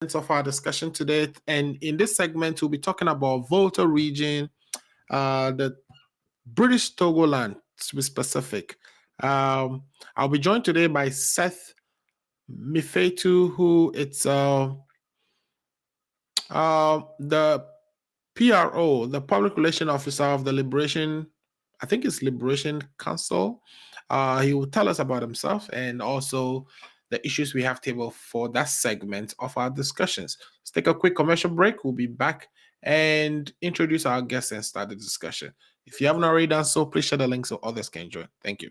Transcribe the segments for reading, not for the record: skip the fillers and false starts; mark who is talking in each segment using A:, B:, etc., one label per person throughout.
A: Of our discussion today, and in this segment we'll be talking about Volta region, the British Togoland to be specific. I'll be joined today by Seth Mifetu, who it's the PRO, the Public Relation Officer of the Liberation, I think it's Liberation Council. He will tell us about himself and also the issues we have table for that segment of our discussions. Let's take a quick commercial break. We'll be back and introduce our guests and start the discussion. If you haven't already done so, please share the link so others can join. Thank you.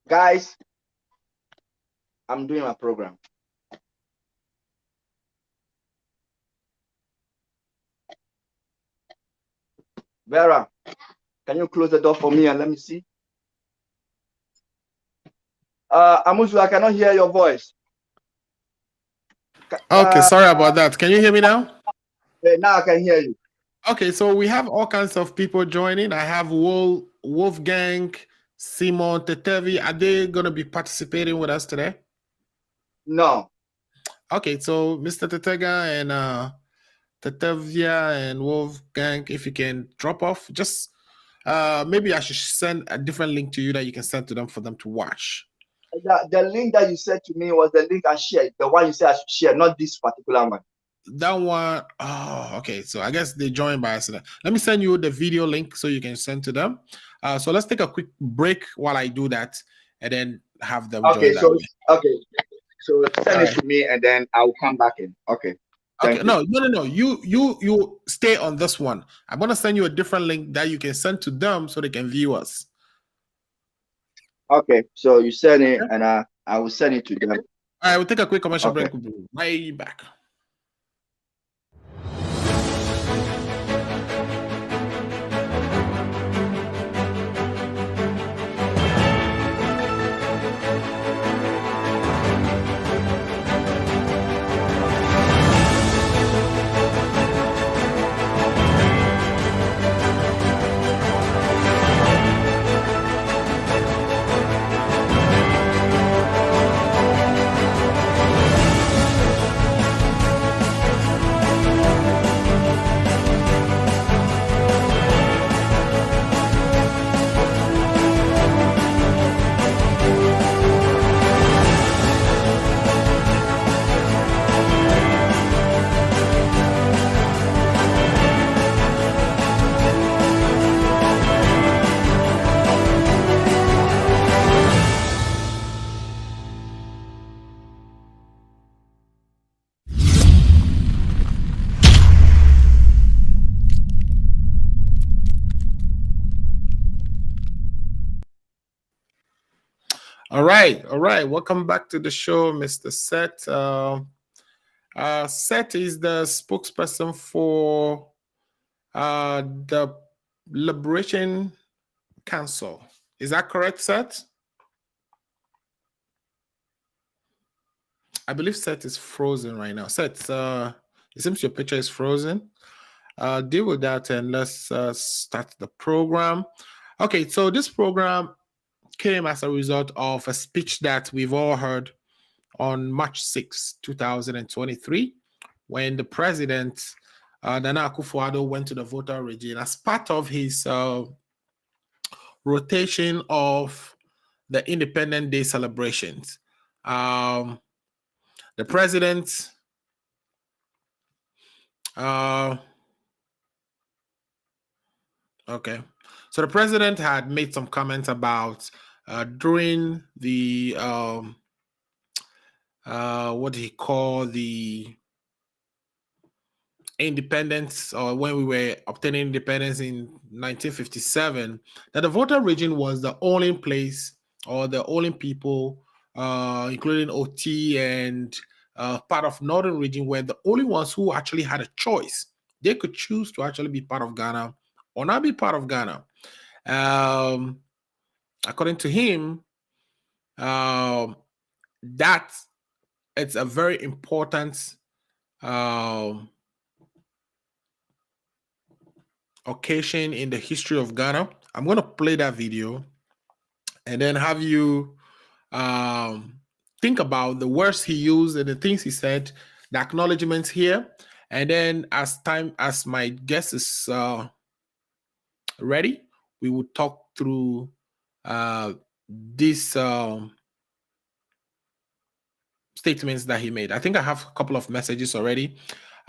B: Guys, I'm doing my program. Vera, can you close the door for me and let me see? Amuzu, I cannot hear your voice.
A: Okay, sorry about that. Can you hear me now?
B: Now I can hear you.
A: Okay, so we have all kinds of people joining. I have Wolfgang, Simon, Tetevi. Are they going to be participating with us today?
B: No.
A: Okay, so Mr. Tetega and Tetevia and Wolfgang, if you can drop off, just maybe I should send a different link to you that you can send to them for them to watch.
B: The link that you sent to me was the link I shared. The one you said I should share, not this particular one.
A: That one, oh, okay. So I guess they joined by accident. Let me send you the video link so you can send to them. So let's take a quick break while I do that, and then have them join that way.
B: Okay. So send it to me, and then I'll come back in. Okay.
A: Okay. No. You stay on this one. I'm gonna send you a different link that you can send to them so they can view us.
B: Okay. So you send it, and I will send it to them.
A: All right. We'll take a quick commercial break. We'll be right back. All right, all right. Welcome back to the show, Mr. Seth. Seth is the spokesperson for the Liberation Council. Is that correct, Seth? I believe Seth is frozen right now. Seth, it seems your picture is frozen. Deal with that and let's start the program. Okay, so this program came as a result of a speech that we've all heard on March 6, 2023, when the president, Nana Akufo-Addo, went to the voter region as part of his rotation of the Independence Day celebrations. The president okay. So the president had made some comments about during the what he called the independence, or when we were obtaining independence in 1957, that the voter region was the only place or the only people, including OT and part of northern region, were the only ones who actually had a choice. They could choose to actually be part of Ghana or not be part of Ghana. According to him, that it's a very important occasion in the history of Ghana. I'm going to play that video and then have you think about the words he used and the things he said, the acknowledgements here, and then as my guest is ready, we will talk through these statements that he made. I think I have a couple of messages already.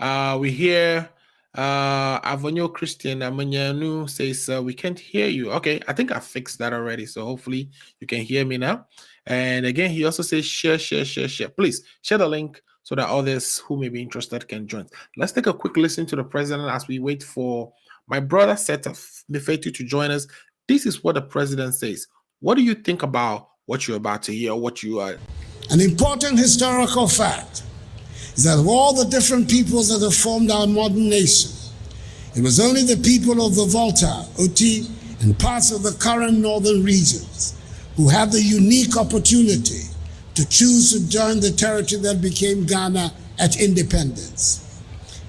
A: We hear Avonio Christian Amanyanu says, we can't hear you. Okay, I think I fixed that already. So hopefully you can hear me now. And again, he also says, share. Please share the link so that others who may be interested can join. Let's take a quick listen to the president as we wait for my brother Seth Mefetu to join us. This is what the president says. What do you think about what you're about to hear, what you are?
C: An important historical fact is that of all the different peoples that have formed our modern nation, it was only the people of the Volta, Oti, and parts of the current northern regions who had the unique opportunity to choose to join the territory that became Ghana at independence.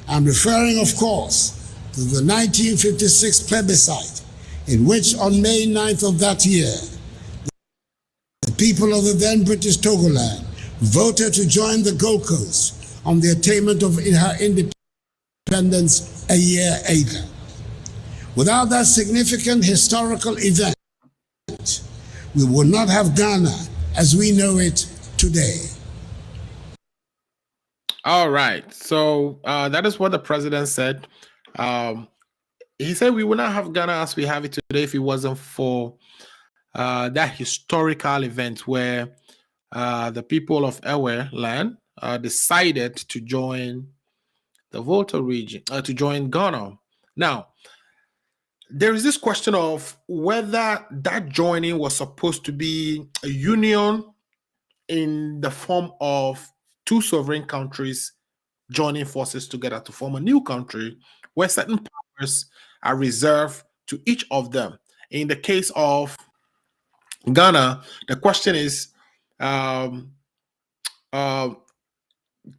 C: I'm referring, of course, to the 1956 plebiscite, in which on May 9th of that year, the people of the then British Togoland voted to join the Gold Coast on the attainment of her independence a year later. Without that significant historical event, we would not have Ghana as we know it today.
A: All right. So that is what the president said. He said we would not have Ghana as we have it today if it wasn't for that historical event where the people of Ewe land decided to join the Volta region, to join Ghana. Now, there is this question of whether that joining was supposed to be a union in the form of two sovereign countries joining forces together to form a new country where certain powers are reserved to each of them. In the case of Ghana, the question is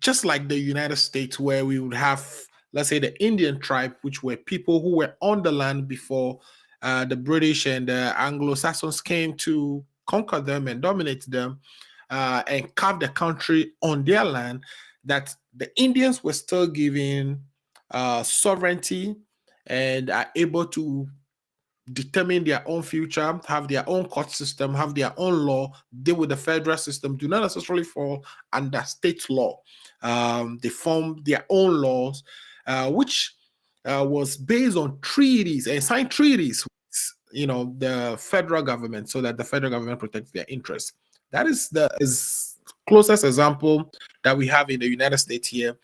A: just like the United States, where we would have, let's say, the Indian tribe, which were people who were on the land before the British and the Anglo-Saxons came to conquer them and dominate them and carve the country on their land, that the Indians were still given sovereignty and are able to determine their own future, have their own court system, have their own law, deal with the federal system, do not necessarily fall under state law. They form their own laws, which was based on treaties and signed treaties with, the federal government, so that the federal government protects their interests. That is the closest example that we have in the United States here.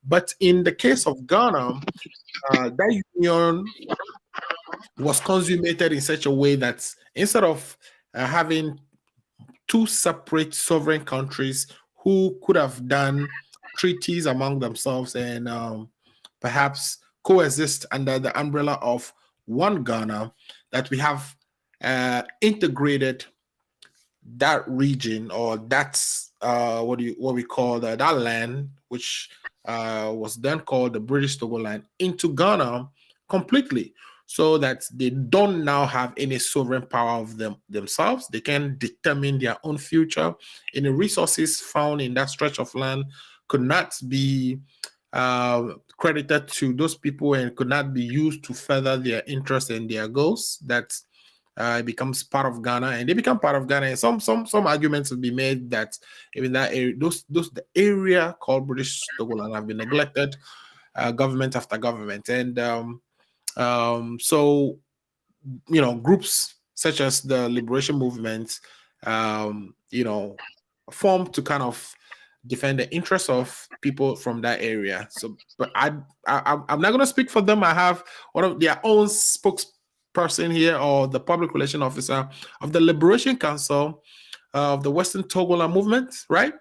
A: But in the case of Ghana, that union was consummated in such a way that instead of having two separate sovereign countries who could have done treaties among themselves and perhaps coexist under the umbrella of one Ghana, that we have integrated that region, or that's what we call that land, which was then called the British Togoland, into Ghana completely, so that they don't now have any sovereign power of themselves. They can determine their own future. Any resources found in that stretch of land could not be credited to those people and could not be used to further their interests and their goals. That it becomes part of Ghana, and they become part of Ghana. And some arguments will be made that even that area, the area called British Togoland have been neglected, government after government, and so groups such as the liberation movement, formed to kind of defend the interests of people from that area. So, but I'm not going to speak for them. I have one of their own spokesperson here, or the public relation officer of the Liberation Council of the Western Togoland movement, right?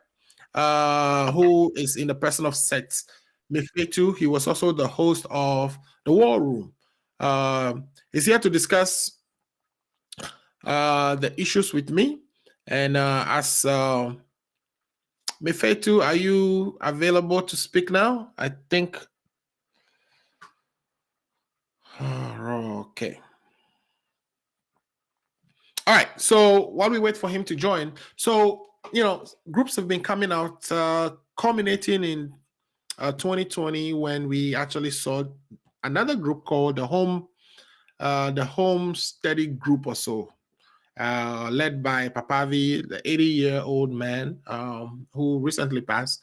A: Who is in the person of Seth Mefetu. He was also the host of the War Room. He's here to discuss the issues with me. And as Mefetu, are you available to speak now? I think. Okay. All right. So while we wait for him to join, so groups have been coming out, culminating in 2020 when we actually saw another group called the Home Study Group or so, led by Papavi, the 80-year-old man who recently passed.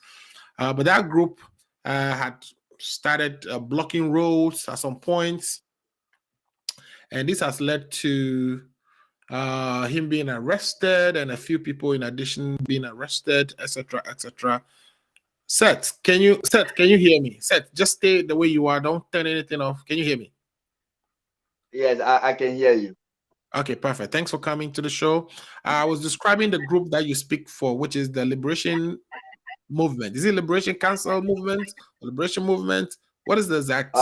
A: But that group had started blocking roads at some points, and this has led to him being arrested and a few people in addition being arrested, etc., etc. Seth, can you hear me? Seth, just stay the way you are. Don't turn anything off. Can you hear me?
B: Yes, I can hear you.
A: Okay, perfect. Thanks for coming to the show. I was describing the group that you speak for, which is the Liberation Movement. Is it Liberation Council Movement? Liberation Movement? What is the exact?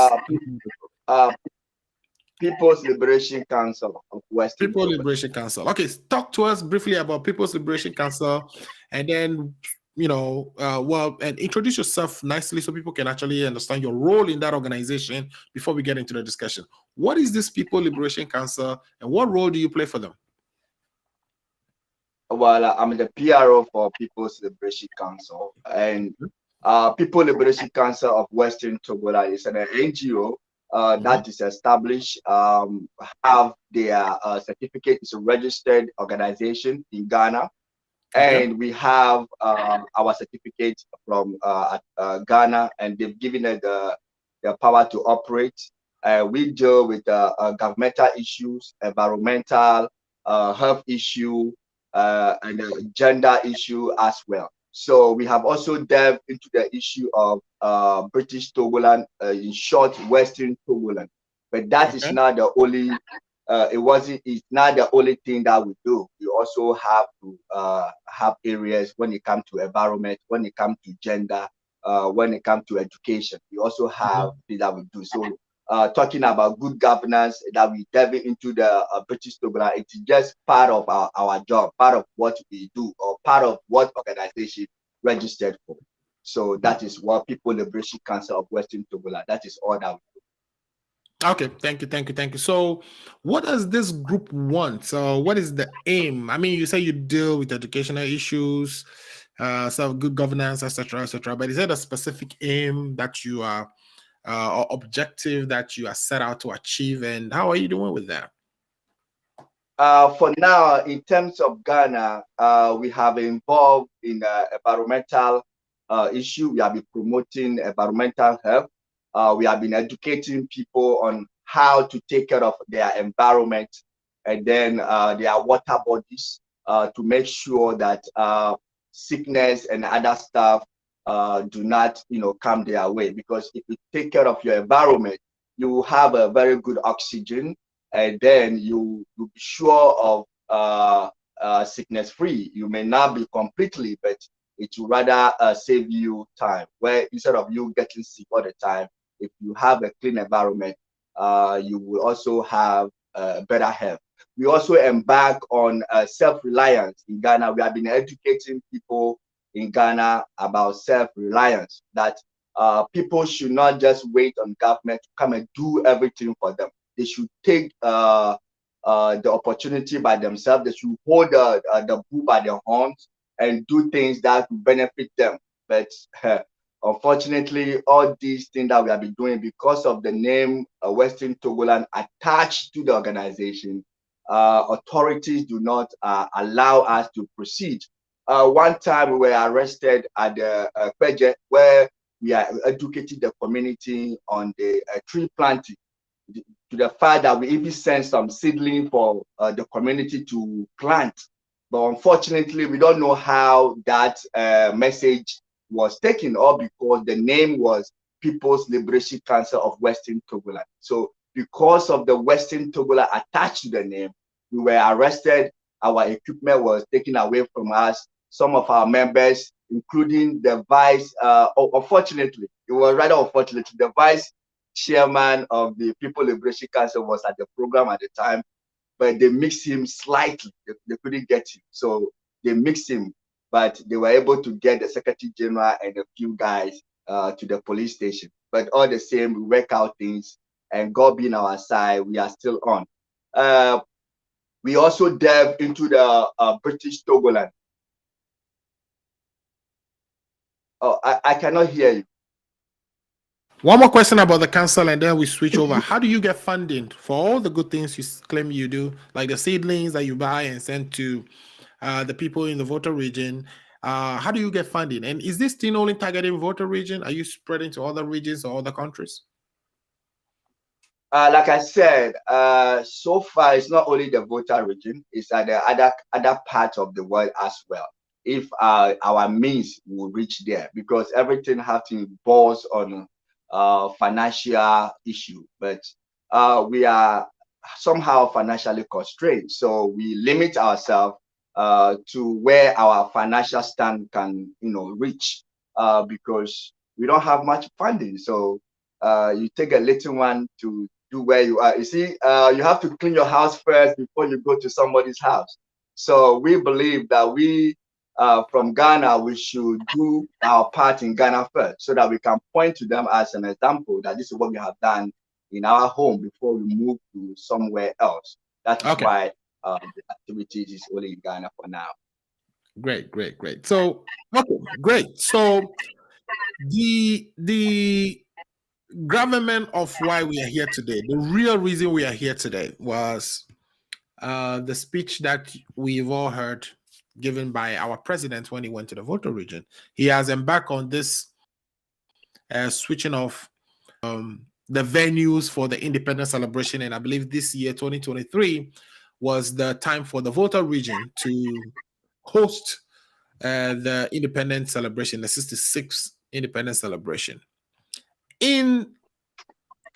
B: People's Liberation Council of Western
A: People
B: Togoland.
A: Liberation Council. Okay, talk to us briefly about People's Liberation Council, and then and introduce yourself nicely so people can actually understand your role in that organization before we get into the discussion. What is this People Liberation Council, and what role do you play for them?
B: Well, I'm the PRO for People's Liberation Council, and People Liberation Council of Western Togoland is an NGO that is established, have their certificate. It's a registered organization in Ghana. And we have our certificate from Ghana, and they've given us the power to operate. We deal with governmental issues, environmental, health issue, and gender issue as well. So we have also delved into the issue of British Togoland, in short, Western Togoland. But that is not the only. It's not the only thing that we do. We also have to have areas when it comes to environment, when it comes to gender, when it comes to education. We also have things that we do. So talking about good governance, that we delve into the British Togoland, it's just part of our job, part of what we do, or part of what organization registered for. So that is what People Liberation Council of Western Togoland, that is all that we do.
A: Okay, thank you. So what does this group want? So what is the aim? I mean, you say you deal with educational issues, so good governance, etc., but is there a specific aim that you are, or objective that you are set out to achieve, and how are you doing with that?
B: For now, in terms of Ghana, we have involved in environmental issue. We have been promoting environmental health. We have been educating people on how to take care of their environment and then their water bodies, to make sure that sickness and other stuff do not, come their way. Because if you take care of your environment, you will have a very good oxygen, and then you will be sure of sickness free. You may not be completely, but it will rather save you time. Where instead of you getting sick all the time, if you have a clean environment, you will also have better health. We also embark on self-reliance in Ghana. We have been educating people in Ghana about self-reliance, that people should not just wait on government to come and do everything for them. They should take the opportunity by themselves. They should hold the bull by their horns and do things that will benefit them. But unfortunately, all these things that we have been doing, because of the name Western Togoland attached to the organization, authorities do not allow us to proceed. One time we were arrested at the Peje, where we are educating the community on the tree planting, to the fact that we even sent some seedling for the community to plant. But unfortunately, we don't know how that message was taken, or because the name was People's Liberation Council of Western Togoland. So because of the Western Togoland attached to the name, we were arrested. Our equipment was taken away from us. Some of our members, including the vice, unfortunately, it was rather unfortunate, the vice chairman of the People Liberation Council was at the program at the time, but they mixed him slightly. They couldn't get him. So they mixed him, but they were able to get the Secretary General and a few guys to the police station. But all the same, we work out things, and God being our side, we are still on. We also delve into the British Togoland. Oh, I cannot hear you.
A: One more question about the council, and then we switch over. How do you get funding for all the good things you claim you do, like the seedlings that you buy and send to the people in the voter region? How do you get funding? And is this thing only targeting voter region? Are you spreading to other regions or other countries?
B: Like I said, so far it's not only the voter region; it's at the other parts of the world as well. If our means will reach there, because everything has to boils on financial issue, but we are somehow financially constrained, so we limit ourselves to where our financial stand can, reach, because we don't have much funding. So you take a little one to do where you are. You see, you have to clean your house first before you go to somebody's house. So we believe that we, from Ghana, we should do our part in Ghana first, so that we can point to them as an example that this is what we have done in our home before we move to somewhere else. That is why the activities is only in Ghana for now.
A: Great. So, okay, great. So the gravamen of why we are here today, the real reason we are here today, was the speech that we've all heard given by our president when he went to the voter region. He has embarked on this switching of the venues for the independence celebration, and I believe this year, 2023, was the time for the voter region to host the independence celebration, the 66th independence celebration.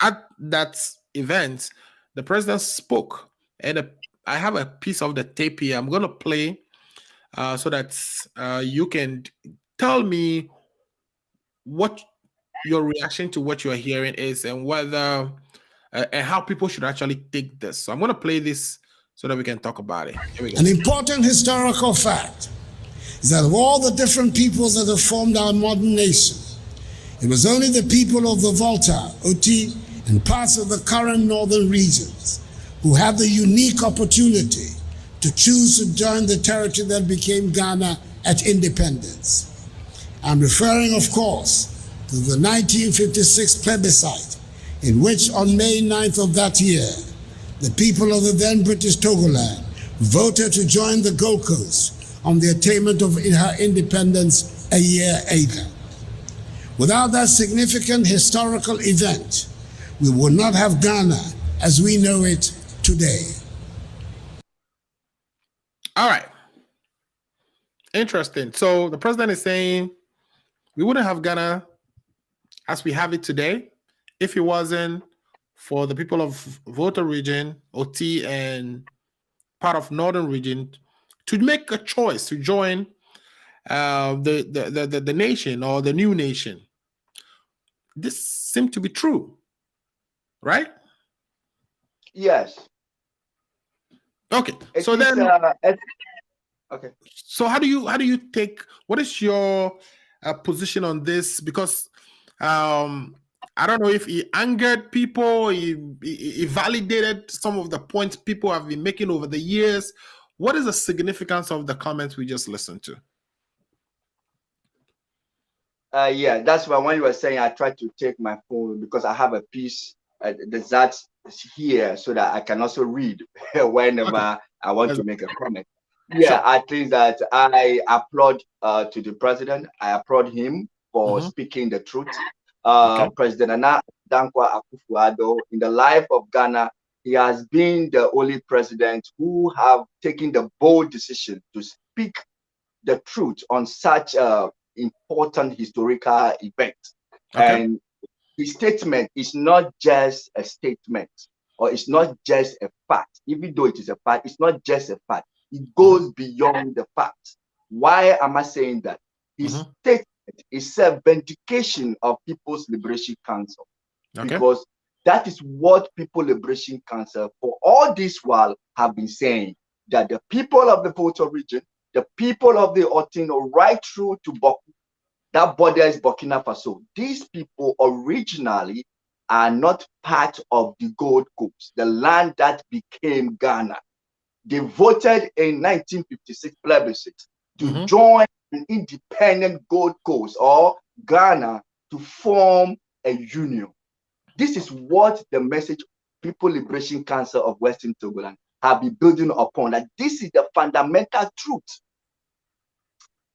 A: At that event, the president spoke, and I have a piece of the tape here. I'm going to play so that you can tell me what your reaction to what you are hearing is, and whether and how people should actually take this. So I'm going to play this so that we can talk about it. Here we go.
C: An important historical fact is that of all the different peoples that have formed our modern nation, it was only the people of the Volta, Oti, and parts of the current northern regions who had the unique opportunity to choose to join the territory that became Ghana at independence. I'm referring, of course, to the 1956 plebiscite, in which on May 9th of that year, the people of the then British Togoland voted to join the Gold Coast on the attainment of her independence a year later. Without that significant historical event, we would not have Ghana as we know it today.
A: All right. Interesting. So the president is saying we wouldn't have Ghana as we have it today if it wasn't for the people of Volta region, OT, and part of northern region to make a choice to join the nation or the new nation. This seemed to be true, right?
B: Yes.
A: Okay.
B: It
A: So
B: is,
A: then,
B: okay.
A: so how do you take? What is your position on this? Because I don't know if he angered people, he validated some of the points people have been making over the years. What is the significance of the comments we just listened to?
B: Yeah, that's why when you were saying I tried to take my phone because I have a piece that's here so that I can also read whenever
A: Okay.
B: I want to
A: That's-
B: make a comment. Yeah,
A: Sure.
B: I think that I applaud to the president. I applaud him for
A: Mhm.
B: speaking the truth.
A: Okay.
B: President Nana Dankwa Akufo-Addo, in the life of Ghana, he has been the only president who have taken the bold decision to speak the truth on such important historical event.
A: Okay.
B: And his statement is not just a statement, or it's not just a fact. Even though it is a fact, it's not just a fact. It goes beyond the fact. Why am I saying that? His statement is a vindication of People's Liberation Council,
A: Okay.
B: because that is what People Liberation Council for all this while have been saying, that the people of the Volta region, the people of the Otino, right through to Boku, that border is Burkina Faso. These people originally are not part of the Gold Coast, the land that became Ghana. They voted in 1956 plebiscite to join an independent Gold Coast or Ghana to form a union. This is what the message People Liberation Council of Western Togoland have been building upon, that this is the fundamental truth.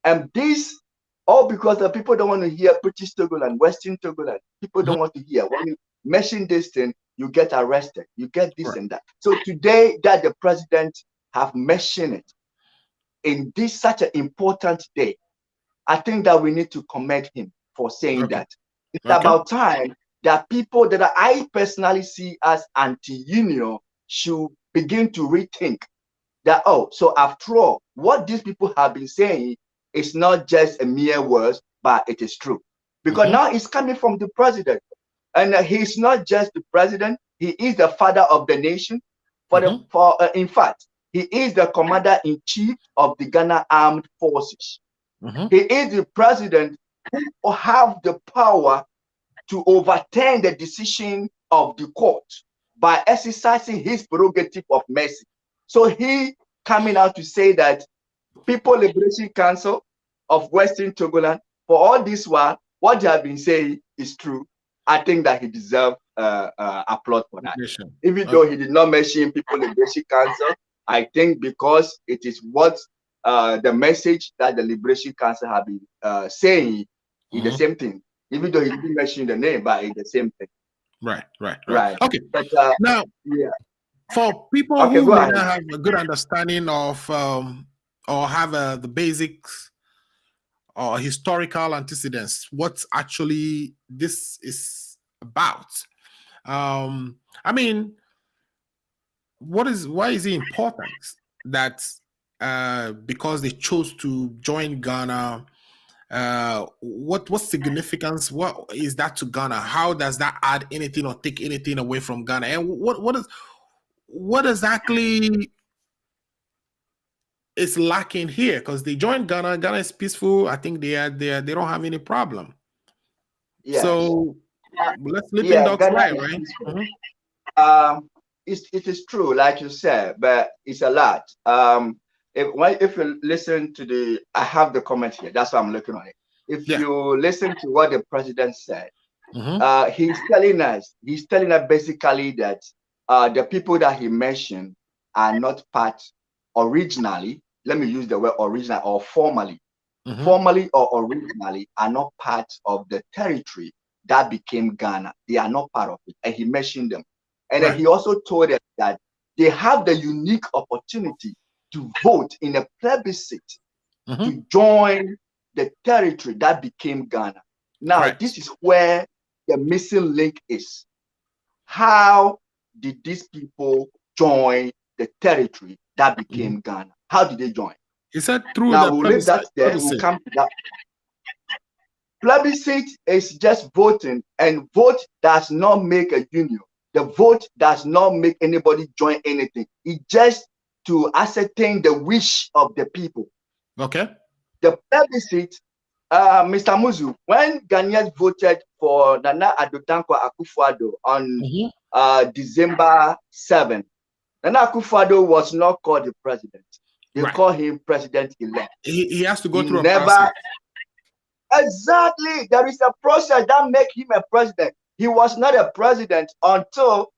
B: And this, all because the people don't want to hear British Togoland, Western Togoland. People don't want to hear. When you mention this thing, you get arrested. You get this and that. So today that the president have mentioned it in this such an important day, I think that we need to commend him for saying that. It's about time that people that I personally see as anti-union should begin to rethink that, oh, so after all, what these people have been saying is not just a mere words, but it is true. Because now it's coming from the president. And he's not just the president, he is the father of the nation. In fact, he is the commander-in-chief of the Ghana Armed Forces. He is the president who have the power to overturn the decision of the court by exercising his prerogative of mercy. So he coming out to say that People Liberation Council of Western Togoland, for all this while, what they have been saying is true. I think that he deserves applaud for that. Even though he did not mention People Liberation Council, I think because it is what the message that the Liberation Council have been saying is the same thing. Even though he didn't mention the name, but it's the same thing.
A: Right. Okay.
B: But
A: now,
B: yeah.
A: For people
B: Okay,
A: who
B: go
A: may
B: ahead.
A: not have a good understanding of or have the basics or historical antecedents, what actually this is about. I mean, why is it important that because they chose to join Ghana, what significance, what is that to Ghana? How does that add anything or take anything away from Ghana? And what exactly is lacking here? Because they joined Ghana. Ghana is peaceful. I think they don't have any problem.
B: Yes.
A: So let's sleeping dogs lie, right?
B: It is true, like you said, but it's a lot. If you listen to I have the comment here. That's why I'm looking on it. If you listen to what the president said, he's telling us basically that the people that he mentioned are not part originally. Let me use the word original or formally. Formally or originally are not part of the territory that became Ghana. They are not part of it. And he mentioned them. And then he also told us that they have the unique opportunity to vote in a plebiscite to join the territory that became Ghana. Now, this is where the missing link is. How did these people join the territory that became Ghana? How did they join?
A: He said through
B: Now
A: the
B: we'll leave that there. We'll
A: plebiscite.
B: come to that. Plebiscite is just voting, and vote does not make a union. The vote does not make anybody join anything. It just to ascertain the wish of the people.
A: Okay.
B: The plebiscite, Mr. Muzu, when Ghanaians voted for Nana Addo Dankwa Akufo-Addo on December 7th, Nana Akufo-Addo was not called the president. They call him president-elect.
A: He has to go through
B: a
A: process.
B: Exactly. There is a process that makes him a president. He was not a president until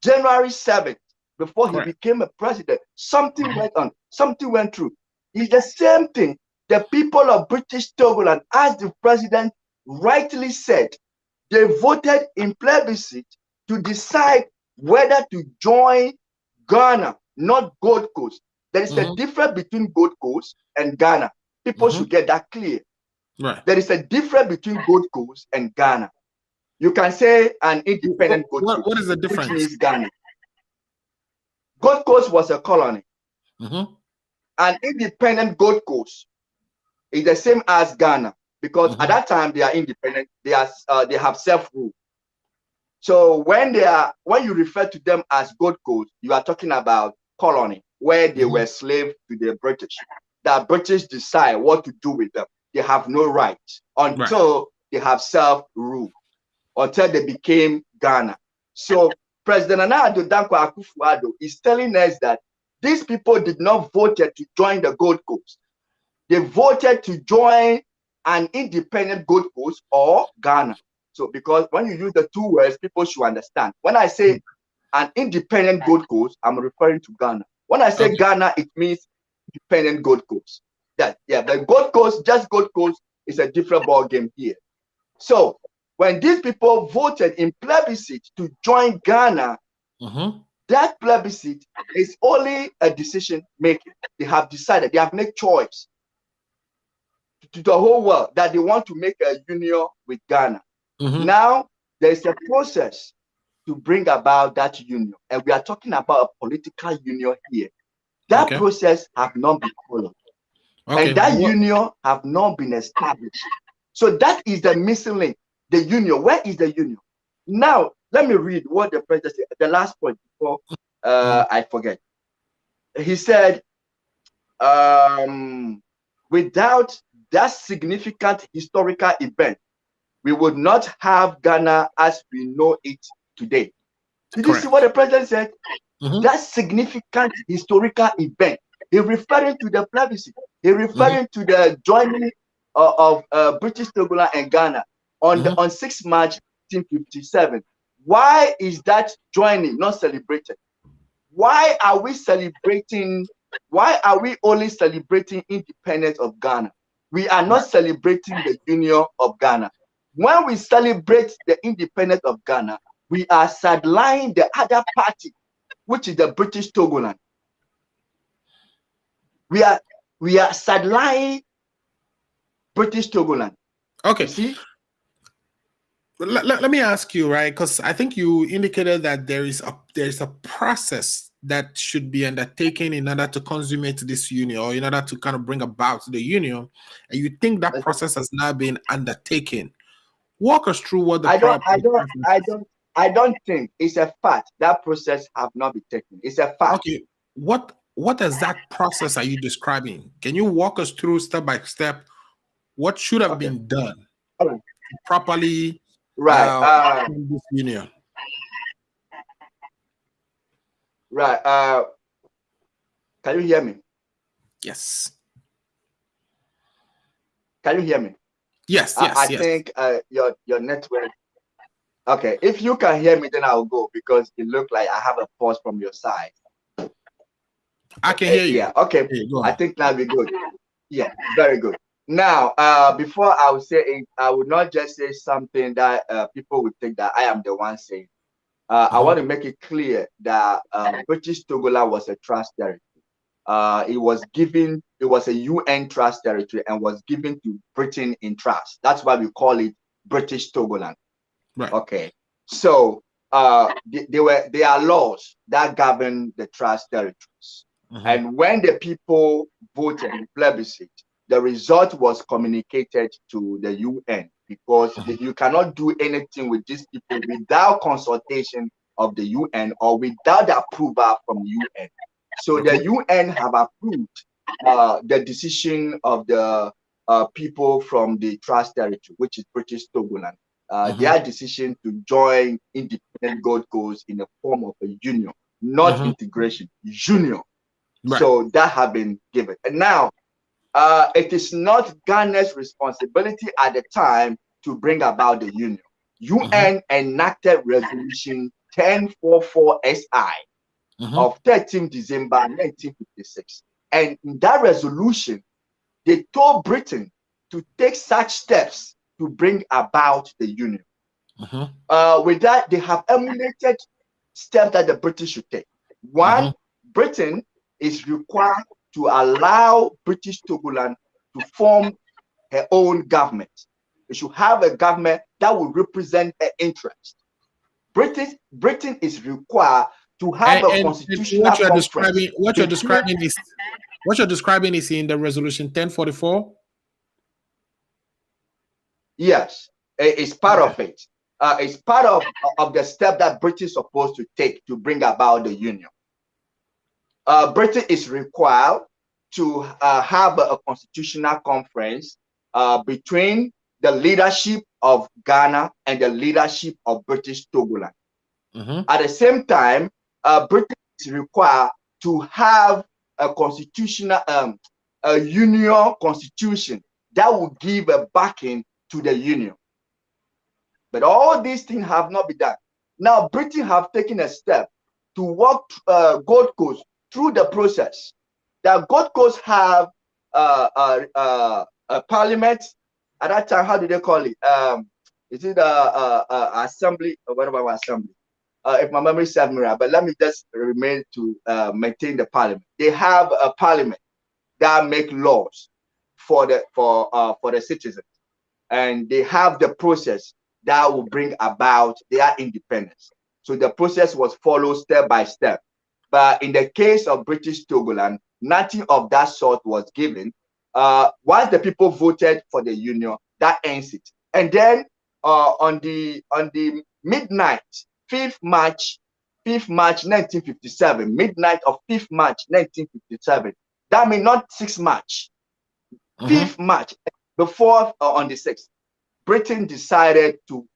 B: January 7th, before he became a president. Something went on. Something went through. It's the same thing. The people of British Togoland, as the president rightly said, they voted in plebiscite to decide whether to join Ghana, not Gold Coast. There is a difference between Gold Coast and Ghana. People should get that clear.
A: Right.
B: There is a difference between Gold Coast and Ghana. You can say an independent Gold Coast.
A: What is the difference?
B: Which means Ghana. Gold Coast was a colony. An independent Gold Coast is the same as Ghana, because at that time they are independent. They have self-rule. So when you refer to them as Gold Coast, you are talking about colony, where they were slaves to the British. The British decide what to do with them. They have no right until they have self-rule, until they became Ghana. So President Nana Addo Dankwa Akufo-Addo is telling us that these people did not vote to join the Gold Coast. They voted to join an independent Gold Coast or Ghana. So because when you use the two words, people should understand. When I say an independent Gold Coast, I'm referring to Ghana. When I say Ghana, it means independent Gold Coast. The Gold Coast, just Gold Coast, is a different ball game here. So when these people voted in plebiscite to join Ghana, that plebiscite is only a decision making. They have decided, they have made choice to the whole world that they want to make a union with Ghana. Now there is a process to bring about that union, and we are talking about a political union here. That process have not been followed. And that union have not been established. So that is the missing link. The union. Where is the union? Now, let me read what the president said. The last point before I forget. He said, without that significant historical event, we would not have Ghana as we know it today. Did you see what the president said? That significant historical event. He's referring to the plebiscite. He's referring to the joining of British Togoland and Ghana on 6 March 1957. Why is that joining not celebrated? Why are we celebrating? Why are we only celebrating independence of Ghana? We are not celebrating the union of Ghana. When we celebrate the independence of Ghana, we are sidelining the other party, which is the British Togoland. We are sidelining British Togoland.
A: Okay.
B: You see?
A: Let me ask you, right? Because I think you indicated that there is a process that should be undertaken in order to consummate this union, or in order to kind of bring about the union, and you think that process has now been undertaken. Walk us through what the
B: I don't think it's a fact that process have not been taken. It's a fact.
A: Okay, what is that process are you describing? Can you walk us through step by step what should have been done to properly in this union?
B: Right. Can you hear me?
A: Yes.
B: Can you hear me?
A: Yes.
B: I think your network. Okay, if you can hear me, then I'll go, because it looked like I have a pause from your side.
A: I can hear you.
B: Yeah. Okay.
A: Hey,
B: I think now we're good. Yeah. Very good. Now, before I would say it, I would not just say something that people would think that I am the one saying. I want to make it clear that British Togoland was a trust territory. It was a UN trust territory and was given to Britain in trust. That's why we call it British Togoland.
A: Right.
B: Okay. So there are laws that govern the trust territories. And when the people voted in plebiscite, the result was communicated to the UN, because you cannot do anything with these people without consultation of the UN or without the approval from the UN. So the UN have approved the decision of the people from the Trust Territory, which is British Togoland, their decision to join independent Gold Coast in the form of a union, not integration, union.
A: Right.
B: So that have been given. And now, it is not Ghana's responsibility at the time to bring about the union. UN enacted Resolution 1044 SI of 13 December 1956. And in that resolution, they told Britain to take such steps to bring about the union. With that, they have emulated steps that the British should take. One, Britain is required to allow British Togoland to form her own government. It should have a government that will represent her interest. Britain is required to have a constitutional conference.
A: What you're describing is in the resolution 1044.
B: Yes, it's part of it. It's part of the step that Britain is supposed to take to bring about the union. Britain is required to have a constitutional conference between the leadership of Ghana and the leadership of British Togoland. At the same time, Britain is required to have a constitutional, a union constitution that will give a backing to the union. But all these things have not been done. Now, Britain have taken a step to walk Gold Coast through the process. That Gold Coast have a parliament at that time. How do they call it? Is it assembly or whatever assembly? If my memory serves me right, but let me just remain to maintain the parliament. They have a parliament that make laws for the citizens, and they have the process that will bring about their independence. So the process was followed step by step. But in the case of British Togoland, nothing of that sort was given. Once the people voted for the union, that ends it. And then on the midnight, 5th March 1957, midnight of 5th March 1957. That means not 6th March, 5th March, before on the 6th. Britain decided to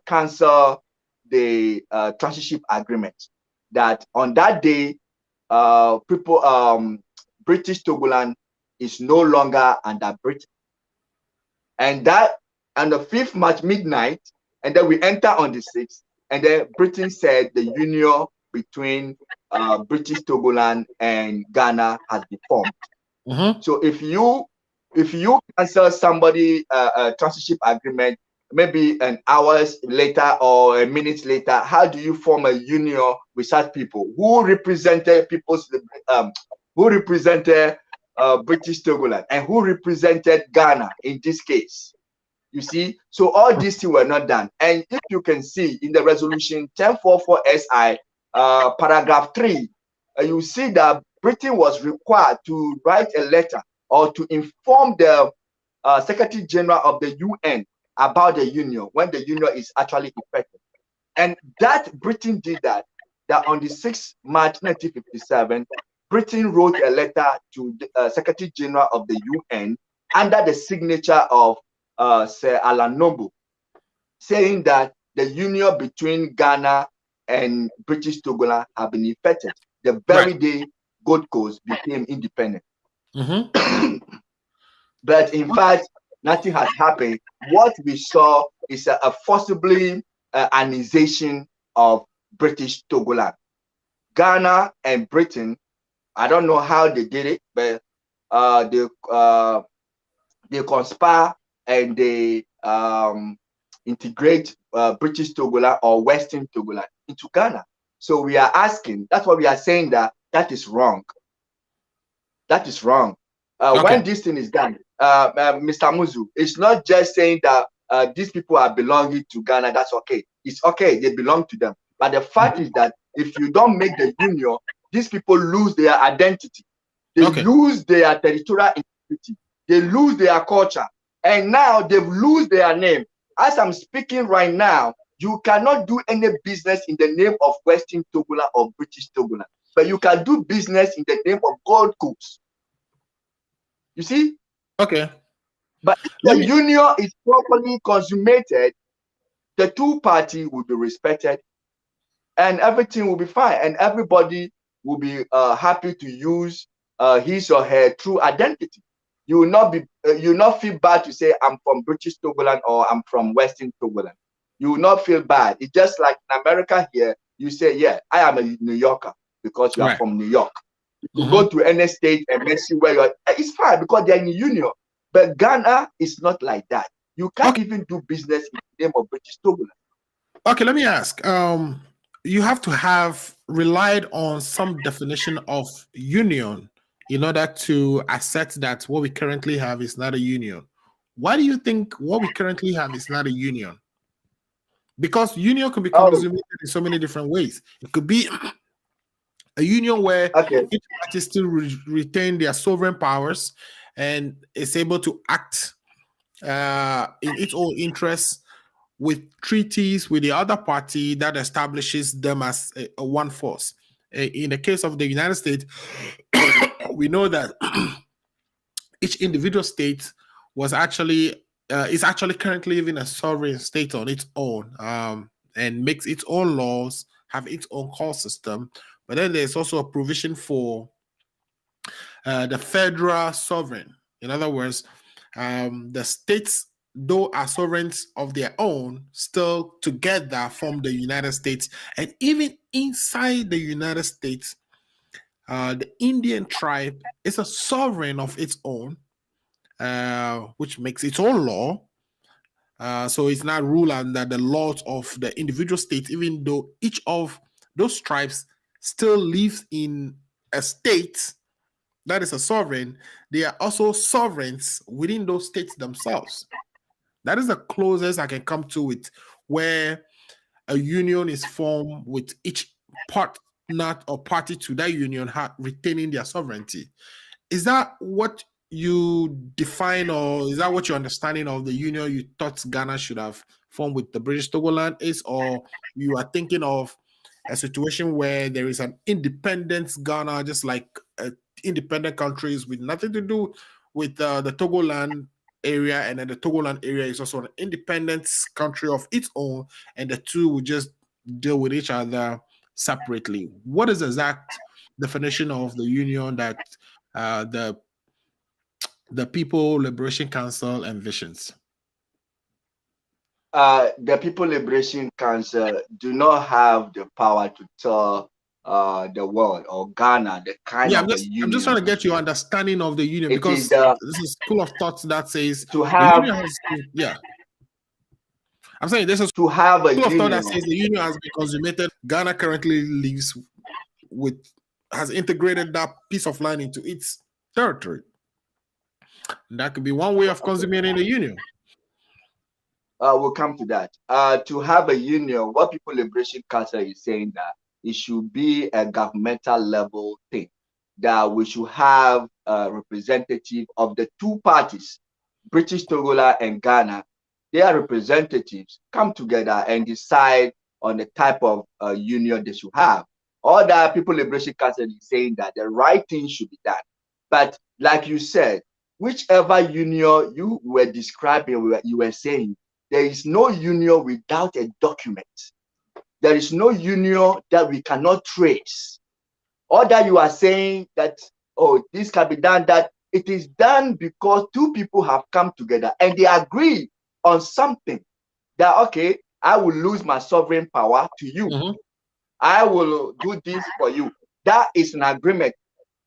B: cancel the transition agreement. That on that day, British Togoland is no longer under Britain. And that on the 5th March midnight, and then we enter on the 6th, and then Britain said the union between British Togoland and Ghana has been formed. So if you cancel somebody a transition agreement, maybe an hours later or a minute later, how do you form a union with such people who represented British Togoland and who represented Ghana in this case? You see, so all these things were not done. And if you can see in the resolution 1044 SI, paragraph 3, you see that Britain was required to write a letter or to inform the Secretary General of the UN about the union when the union is actually effective. And that Britain did that on the 6th March 1957, Britain wrote a letter to the Secretary General of the UN under the signature of Sir Alan Noble, saying that the union between Ghana and British Togoland have been effected the very day Gold Coast became independent. But in fact, nothing has happened. What we saw is a forcibly annexation of British Togoland. Ghana and Britain, I don't know how they did it, but they conspire and they integrate British Togoland or Western Togoland into Ghana. So we are asking, that's what we are saying, that is wrong. That is wrong. When this thing is done, Mr. Muzu, it's not just saying that these people are belonging to Ghana, that's okay. It's okay, they belong to them. But the fact is that if you don't make the union, these people lose their identity. They lose their territorial integrity. They lose their culture. And now they've lost their name. As I'm speaking right now, you cannot do any business in the name of Western Togoland or British Togoland, but you can do business in the name of Gold Coast. You see?
A: Okay.
B: But if the union is properly consummated, the two parties will be respected and everything will be fine. And everybody will be happy to use his or her true identity. You will not feel bad to say I'm from British Togoland or I'm from Western Togoland. You will not feel bad. It's just like in America here, you say, yeah, I am a New Yorker because you are from New York. You go to any state and then see where you are. It's fine because they're in the union. But Ghana is not like that. You can't even do business in the name of British Togoland.
A: Okay, let me ask. You have to have relied on some definition of union in order to assert that what we currently have is not a union. Why do you think what we currently have is not a union? Because union can be consummated in so many different ways. It could be a union where each party still retain their sovereign powers and is able to act in its own interests with treaties with the other party that establishes them as a one force. In the case of the United States, we know that each individual state was actually is actually currently living a sovereign state on its own, and makes its own laws, have its own court system. But then there's also a provision for the federal sovereign. In other words, the states, though are sovereigns of their own, still together form the United States. And even inside the United States, the Indian tribe is a sovereign of its own, which makes its own law. So it's not ruled under the laws of the individual states, even though each of those tribes still lives in a state that is a sovereign. They are also sovereigns within those states themselves. That is the closest I can come to it, where a union is formed with each partner or party to that union retaining their sovereignty. Is that what you define, or is that what your understanding of the union you thought Ghana should have formed with the British Togoland is, or you are thinking of a situation where there is an independent Ghana, just like independent countries with nothing to do with the Togoland area, and then the Togoland area is also an independent country of its own, and the two will just deal with each other separately? What is the exact definition of the union that the People Liberation Council envisions?
B: The People Liberation Council do not have the power to tell the world or Ghana the kind of the union.
A: I'm just trying to get your understanding of the union, because this is school of thoughts that says
B: to have.
A: The union has, I'm saying this is
B: to have a
A: school of
B: union.
A: thought that says the union has been consummated. Ghana currently lives has integrated that piece of land into its territory. And that could be one way of consummating the union.
B: We'll come to that. To have a union, what People Liberation Council is saying that it should be a governmental level thing, that we should have a representative of the two parties, British Togoland and Ghana. Their representatives come together and decide on the type of union they should have. All that People Liberation Council is saying that the right thing should be done. But like you said, whichever union you were describing, you were saying, there is no union without a document. There is no union that we cannot trace. Or that you are saying that, oh, this can be done, that it is done because two people have come together and they agree on something. That, okay, I will lose my sovereign power to you.
A: Mm-hmm.
B: I will do this for you. That is an agreement.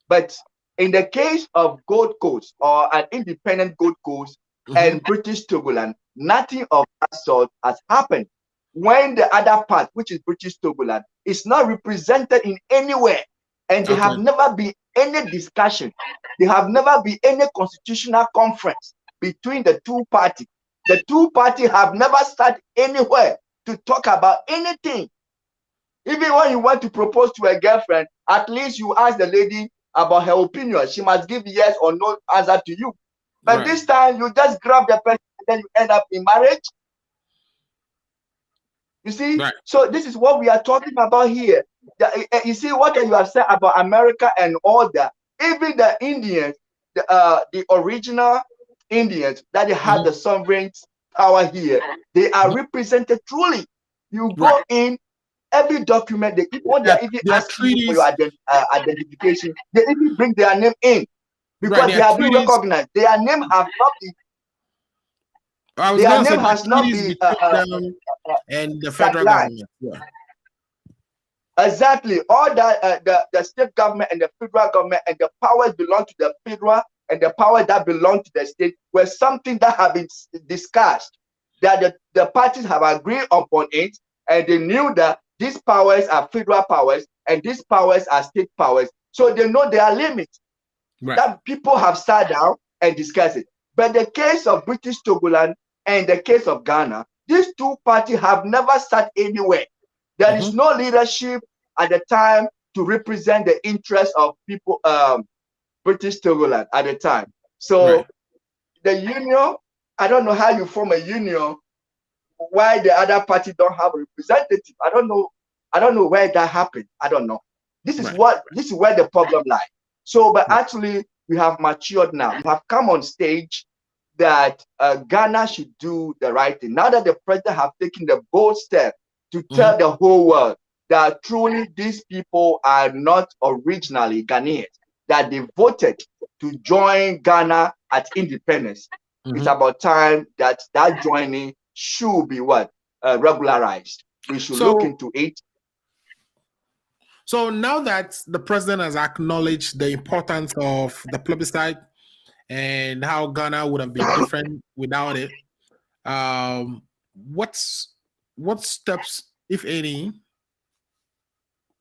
B: But in the case of Gold Coast or an independent Gold Coast and British Togoland, nothing of that sort has happened. When the other part, which is British Togoland, is not represented in anywhere, and there have never been any discussion, there have never been any constitutional conference between the two parties. The two parties have never sat anywhere to talk about anything. Even when you want to propose to a girlfriend, at least you ask the lady about her opinion. She must give yes or no answer to you. But this time, you just grab the person and then you end up in marriage. You see?
A: Right.
B: So this is what we are talking about here. You see what you have said about America and all that. Even the Indians, the original Indians that they have the sovereign power here, they are represented truly. You go in, every document, they when they are even asking you for your identification, they even bring their name in because they have been recognized. Their name has not been. Their name has not been
A: them and the federal government. Yeah.
B: Exactly. All that the state government and the federal government and the powers belong to the federal and the power that belong to the state were something that have been discussed. That the parties have agreed upon it, and they knew that these powers are federal powers and these powers are state powers. So they know their limits.
A: Right.
B: That people have sat down and discussed it. But the case of British Togoland and the case of Ghana, these two parties have never sat anywhere. There is no leadership at the time to represent the interests of people, British Togoland at the time. So the union, I don't know how you form a union, why the other party don't have a representative. I don't know where that happened. I don't know. This is where the problem lies. So, but actually, we have matured now. We have come on stage that Ghana should do the right thing. Now that the president have taken the bold step to tell the whole world that truly these people are not originally Ghanaians, that they voted to join Ghana at independence. It's about time that joining should be regularized. We should look into it.
A: So now that the president has acknowledged the importance of the plebiscite and how Ghana would have been different without it, what steps, if any,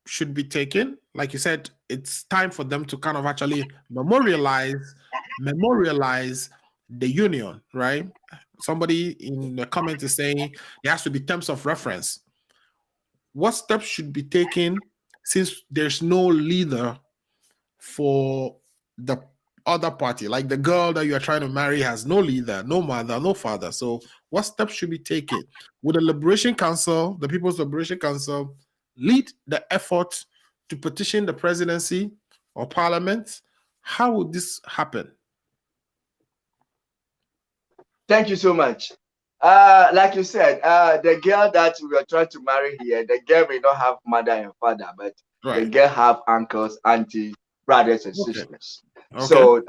A: should be taken? Like you said, it's time for them to kind of actually memorialize the union, right? Somebody in the comments is saying there has to be terms of reference. What steps should be taken since there's no leader for the other party? Like the girl that you are trying to marry has no leader, no mother, no father. So what steps should be taken? Would the Liberation Council, the People's Liberation Council, lead the effort to petition the presidency or parliament? How would this happen?
B: Thank you so much. Like you said, the girl that we are trying to marry here, the girl may not have mother and father, but the girl have uncles, aunties, brothers, and sisters. So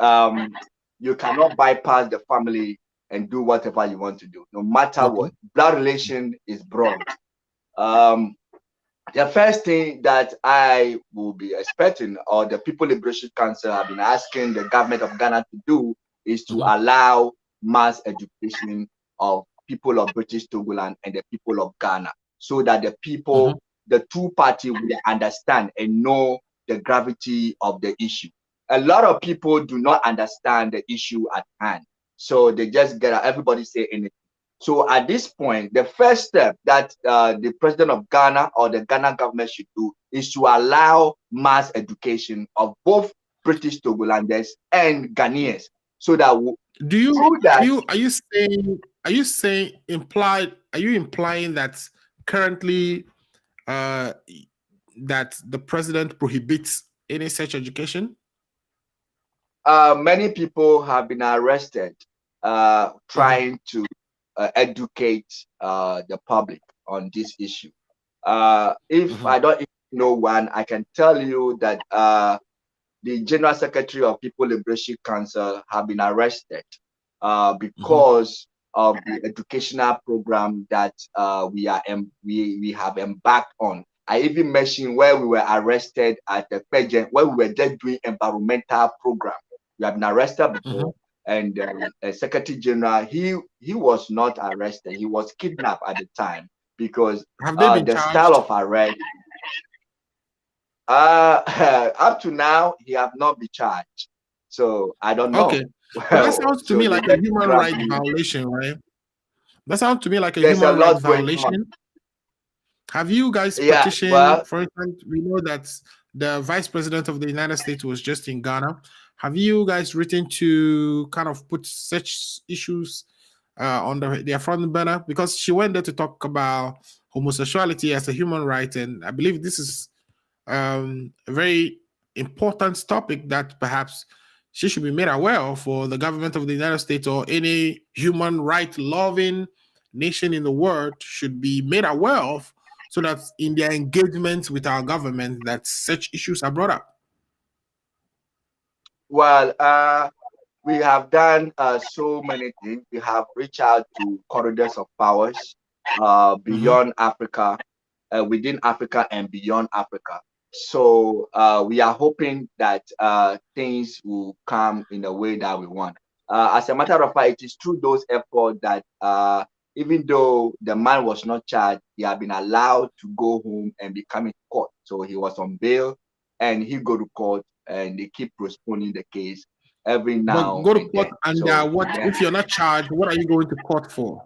B: you cannot bypass the family and do whatever you want to do, no matter what. Blood relation is broad. The first thing that I will be expecting, or the People Liberation Council have been asking the government of Ghana to do, is to allow mass education of people of British Togoland and the people of Ghana, so that the people, the two parties will understand and know the gravity of the issue. A lot of people do not understand the issue at hand, so they just get everybody say anything. So at this point, the first step that the president of Ghana or the Ghana government should do is to allow mass education of both British Togolanders and Ghanaians, so that
A: are you implying that currently that the president prohibits any such education?
B: Many people have been arrested trying to educate the public on this issue. If I don't know one, I can tell you that the General Secretary of People Liberation Council have been arrested because of the educational program that we have embarked on. I even mentioned where we were arrested at the pageant, where we were just doing environmental program. We have been arrested before, and Secretary General, he was not arrested. He was kidnapped at the time because the style of arrest. Up to now, he have not been charged, so I don't know.
A: Okay, that sounds to me like a human rights violation, right? That sounds to me like a human rights violation. Have you guys
B: Yeah,
A: petitioned?
B: well,
A: For instance, we know that the Vice President of the United States was just in Ghana. Have you guys written to kind of put such issues on their front burner? Because she went there to talk about homosexuality as a human right, and I believe this is a very important topic that perhaps she should be made aware of, for the government of the United States or any human right loving nation in the world should be made aware of, so that in their engagement with our government that such issues are brought up.
B: well, we have done so many things. We have reached out to corridors of powers beyond Africa, within Africa and beyond Africa. So we are hoping that things will come in the way that we want. As a matter of fact, it is through those efforts that even though the man was not charged, he had been allowed to go home and be coming to court. So he was on bail and he go to court, and they keep postponing the case every
A: But
B: now
A: go to
B: and
A: court
B: then.
A: and
B: So
A: what
B: yeah,
A: if you're not charged? What are you going to court for?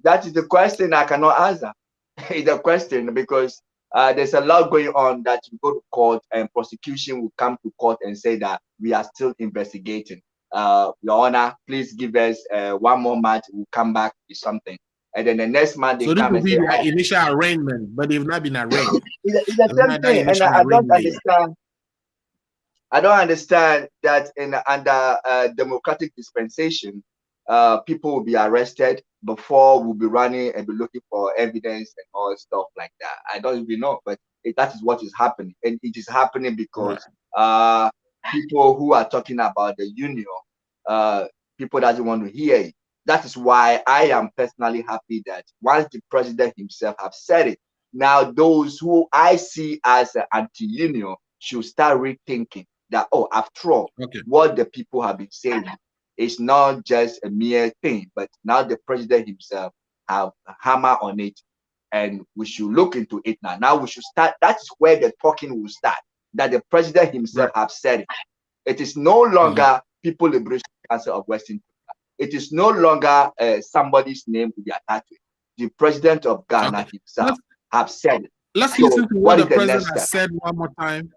B: that is the question I cannot answer. It's a question because there's a lot going on that you go to court and prosecution will come to court and say that we are still investigating. Your Honor, please give us 1 more month. We'll come back with something. And then the next month they
A: So this
B: come
A: will
B: and
A: be
B: say,
A: their
B: oh,
A: initial arraignment, but they've not been arraigned.
B: it's the
A: They've
B: same
A: not done
B: thing. And
A: initial
B: I don't
A: arraignment yet.
B: understand. I don't understand that in under democratic dispensation, people will be arrested before we'll be running and be looking for evidence and all stuff like that. I don't even know, but that is what is happening, and it is happening
A: Right.
B: because people who are talking about the union, people doesn't want to hear it. That is why I am personally happy that once the president himself have said it, now those who I see as anti-union should start rethinking that, oh, after all,
A: Okay.
B: what the people have been saying is not just a mere thing, but now the president himself have a hammer on it, and we should look into it now. Now we should start. That is where the talking will start. That the president himself have said it. It is no longer People Liberation Council of Western. It is no longer somebody's name to be attached to it. The president of Ghana himself have said it.
A: Let's
B: So
A: listen to
B: what
A: what
B: is
A: the
B: the
A: president
B: next
A: has
B: step?
A: said one more time.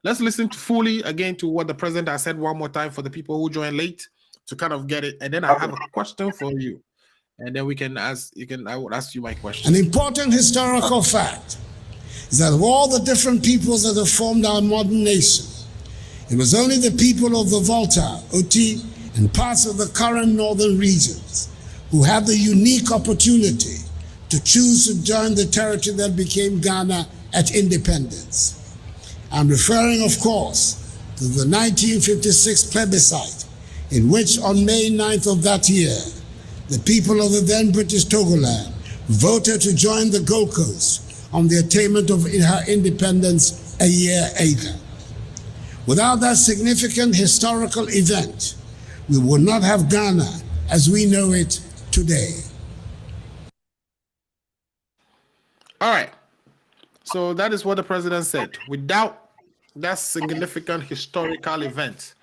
A: Let's listen to fully again to what the president has said one more time for the people who join late to kind of get it. And then I have a question for you. And then we can ask, I will ask you my question.
C: An important historical fact is that of all the different peoples that have formed our modern nation, it was only the people of the Volta, Oti, and parts of the current northern regions who had the unique opportunity to choose to join the territory that became Ghana at independence. I'm referring, of course, to the 1956 plebiscite, in which on May 9th of that year, the people of the then British Togoland voted to join the Gold Coast on the attainment of her independence a year later. Without that significant historical event, we would not have Ghana as we know it today.
A: All right. So that is what the president said. Without that significant historical event,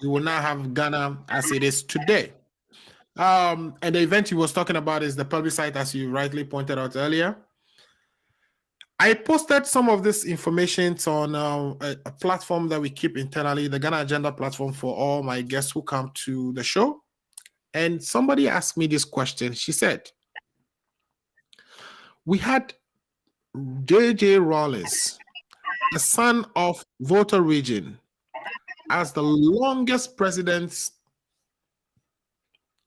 A: we will not have Ghana as it is today. And the event he was talking about is the Plebiscite, as you rightly pointed out earlier. I posted some of this information on a platform that we keep internally, the Ghana Agenda platform, for all my guests who come to the show. And somebody asked me this question. She said, we had J.J. Rawlings, the son of Volta region, as the longest president,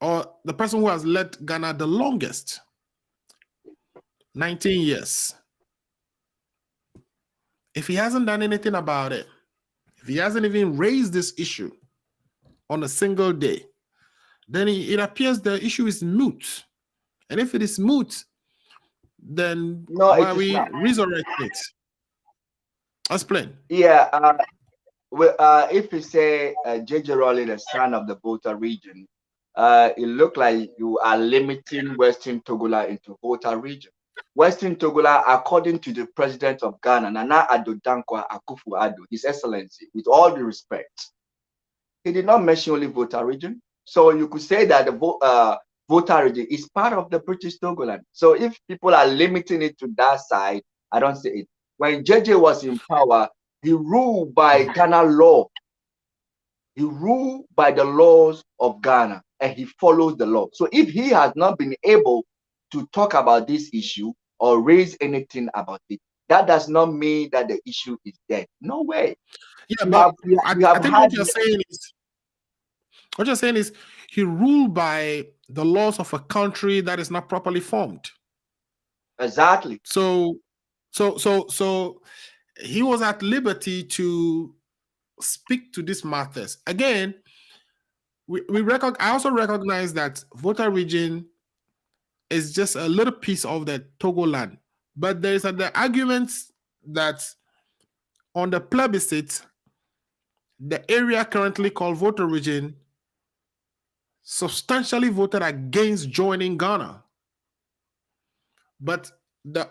A: or the person who has led Ghana the longest, 19 years. If he hasn't done anything about it, if he hasn't even raised this issue on a single day, then it appears the issue is moot. And if it is moot, then why are we resurrecting it? Explain.
B: Yeah, if you say J.J. Rowley, the son of the Volta region, it looked like you are limiting Western Togoland into Volta region. Western Togoland, according to the president of Ghana, Nana Addo Dankwa Akufo-Addo, His Excellency, with all due respect, he did not mention only Volta region. So you could say that the voter regime is part of the British Togoland. So if people are limiting it to that side, I don't see it. When JJ was in power, he ruled by Ghana law. He ruled by the laws of Ghana, and he follows the law. So if he has not been able to talk about this issue or raise anything about it, that does not mean that the issue is dead. No way.
A: Yeah, but I think
B: had
A: what you're saying is he ruled by the laws of a country that is not properly formed.
B: exactly.
A: So he was at liberty to speak to these matters. Again, I also recognize that voter region is just a little piece of the Togoland, but there is the argument that on the plebiscite, the area currently called voter region substantially voted against joining Ghana. But the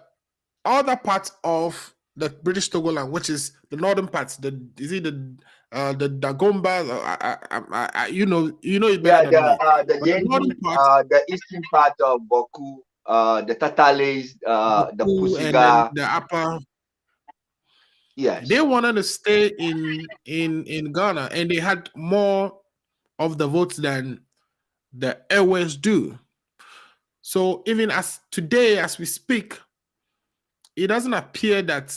A: other part of the British Togoland, which is the northern parts, the Dagomba, you know it better than me.
B: The Yendi, the eastern part of Boku, the Tatales, the Pusiga,
A: and the upper.
B: Yes,
A: they wanted to stay in Ghana, and they had more of the votes than the Airways do. So even as today, as we speak, it doesn't appear that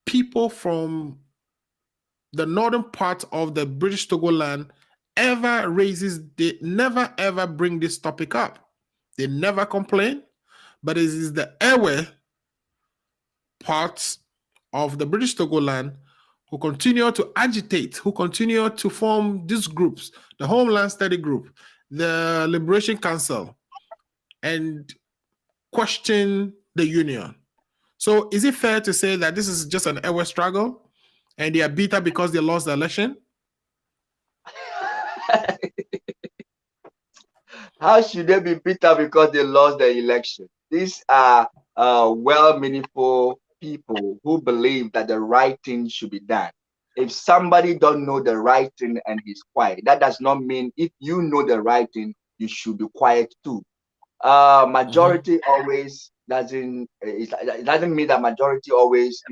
A: people from the northern part of the British Togoland they never ever bring this topic up. They never complain, but it is the Airway parts of the British Togoland who continue to agitate, who continue to form these groups, the Homeland Study Group, the Liberation Council, and question the union. So is it fair to say that this is just an Airway struggle and they are bitter because they lost the election?
B: How should they be bitter because they lost the election? These are well-meaningful people who believe that the right thing should be done. If somebody don't know the right thing and he's quiet, that does not mean if you know the right thing, you should be quiet too. Majority always it doesn't mean that majority always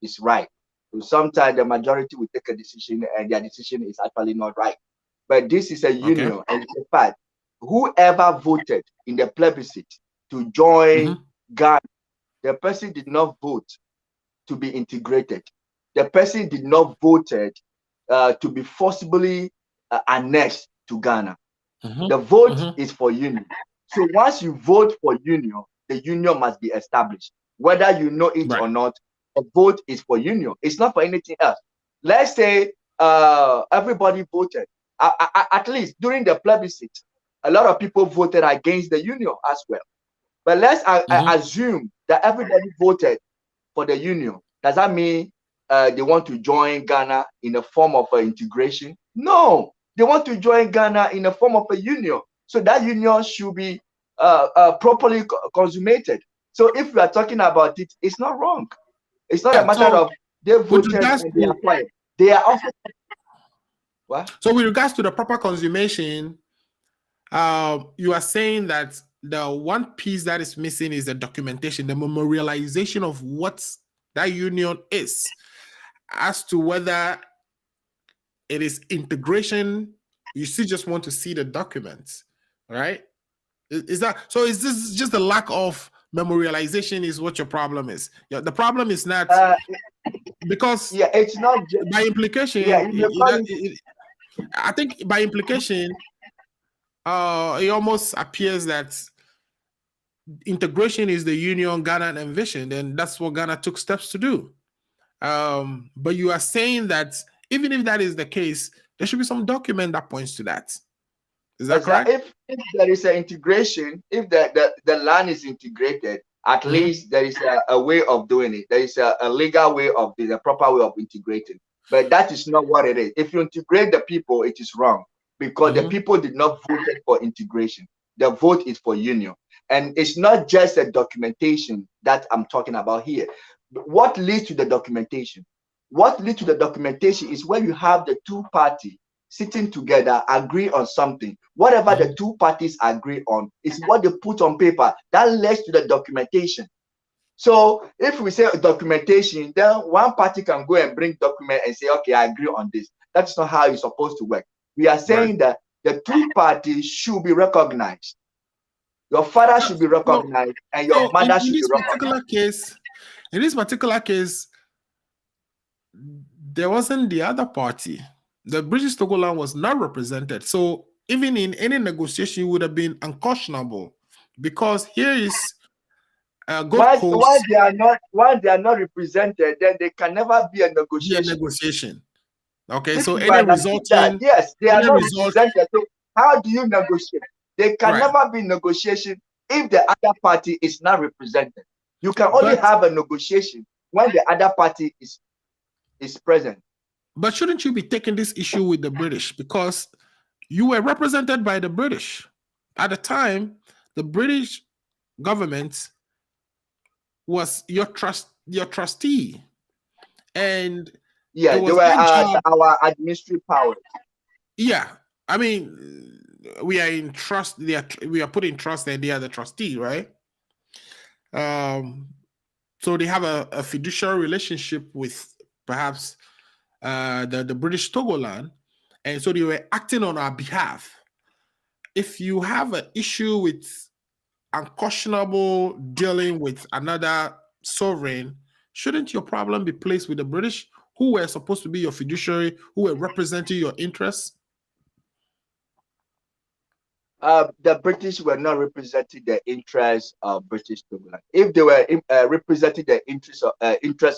B: is right. So sometimes the majority will take a decision and their decision is actually not right. But this is a union, and it's a fact. Whoever voted in the plebiscite to join Ghana, the person did not vote to be integrated. The person did not vote to be forcibly annexed to Ghana. The vote is for union. So once you vote for union, the union must be established. Whether you know it or not, the vote is for union. It's not for anything else. Let's say everybody voted. At least during the plebiscite, a lot of people voted against the union as well. But let's assume that everybody voted for the union. Does that mean they want to join Ghana in a form of integration? No, they want to join Ghana in a form of a union. So that union should be properly consummated. So if we are talking about it, it's not wrong. It's not a matter of they voted and they are quiet. They are also. What?
A: So with regards to the proper consummation, you are saying that the one piece that is missing is the documentation, the memorialization of what that union is, as to whether it is integration. You still just want to see the documents, right? Is that so? Is this just the lack of memorialization is what your problem is? Yeah, the problem is not because
B: it's not just,
A: by implication. I think by implication, it almost appears that integration is the union Ghana envisioned, and that's what Ghana took steps to do. But you are saying that even if that is the case, there should be some document that points to that. Is that correct?
B: If there is an integration, if the land is integrated, at least there is a way of doing it. There is a legal way of the proper way of integrating. But that is not what it is. If you integrate the people, it is wrong because the people did not vote for integration. The vote is for union. And it's not just a documentation that I'm talking about here. What leads to the documentation? What leads to the documentation is when you have the two parties sitting together, agree on something. Whatever the two parties agree on is what they put on paper. That leads to the documentation. So if we say documentation, then one party can go and bring document and say, okay, I agree on this. That's not how it's supposed to work. We are saying that the two parties should be recognized. Your father should be recognized, and your mother should be recognized.
A: In this particular case, there wasn't the other party. The British Togoland was not represented. So even in any negotiation, it would have been unconscionable, because here is Gold Coast.
B: Once they are not represented, then they can never be a negotiation.
A: Okay,
B: if
A: so any resulting,
B: yes, they are not represented. So how do you negotiate? They can never be negotiation if the other party is not represented. You can only have a negotiation when the other party is present.
A: But shouldn't you be taking this issue with the British, because you were represented by the British at the time? The British government was your trustee, and
B: yeah, they were our administrative powers.
A: Yeah, I mean, we are in trust. We are putting trust, and they are the trustee, right? So they have a fiduciary relationship with perhaps the British Togoland, and so they were acting on our behalf. If you have an issue with unconscionable dealing with another sovereign, shouldn't your problem be placed with the British, who were supposed to be your fiduciary, who were representing your interests?
B: The British were not representing the interests of British Togoland. If they were representing the interests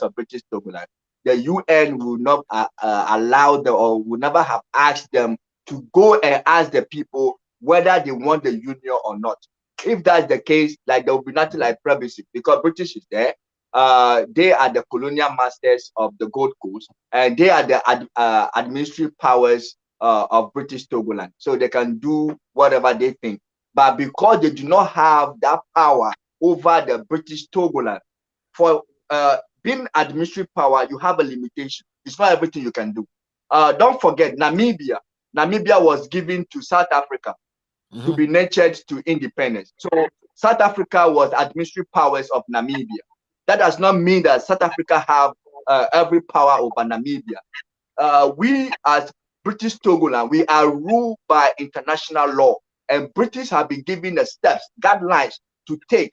B: of British Togoland, the UN would not allow them, or would never have asked them to go and ask the people whether they want the union or not. If that's the case, like, there will be nothing like Plebiscite, because British is there. They are the colonial masters of the Gold Coast, and they are the administrative powers of British Togoland, so they can do whatever they think. But because they do not have that power over the British Togoland, for being administrative power, you have a limitation. It's not everything you can do. Don't forget, Namibia was given to South Africa to be nurtured to independence. So South Africa was administrative powers of Namibia. That does not mean that South Africa have every power over Namibia. We as British Togoland, we are ruled by international law, and British have been given the steps, guidelines to take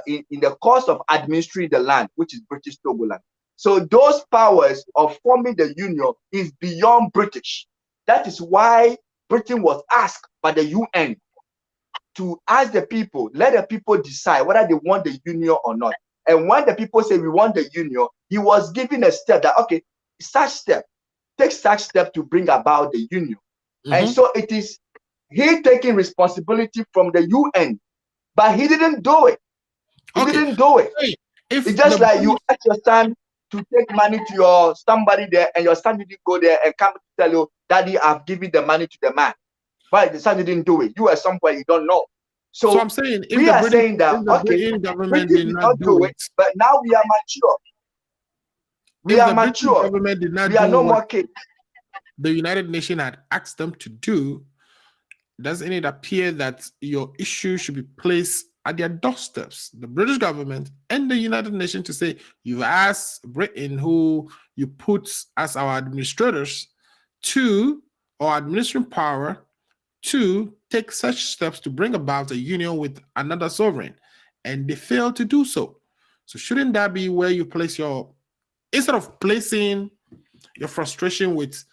B: in the course of administering the land, which is British Togoland. So those powers of forming the union is beyond British. That is why Britain was asked by the UN to ask the people, let the people decide whether they want the union or not. And when the people say we want the union, he was given a step that, okay, take such step to bring about the union. And so it is he taking responsibility from the UN, but he didn't do it. He didn't do it. It's just like you ask your son to take money to your somebody there, and your son didn't go there and come to tell you, Daddy, I've given the money to the man. But the son didn't do it. You are somewhere you don't know. So
A: I'm saying,
B: we are saying that, okay,
A: government
B: did not do it, but now we are mature. We are mature.
A: Government did not
B: we are no more kids.
A: The United Nations had asked them to do. Doesn't it appear that your issue should be placed at their doorsteps, the British government and the United Nations, to say, you've asked Britain, who you put as our administrators, to, or administering power, to take such steps to bring about a union with another sovereign, and they failed to do so. So shouldn't that be where you place your, instead of placing your frustration with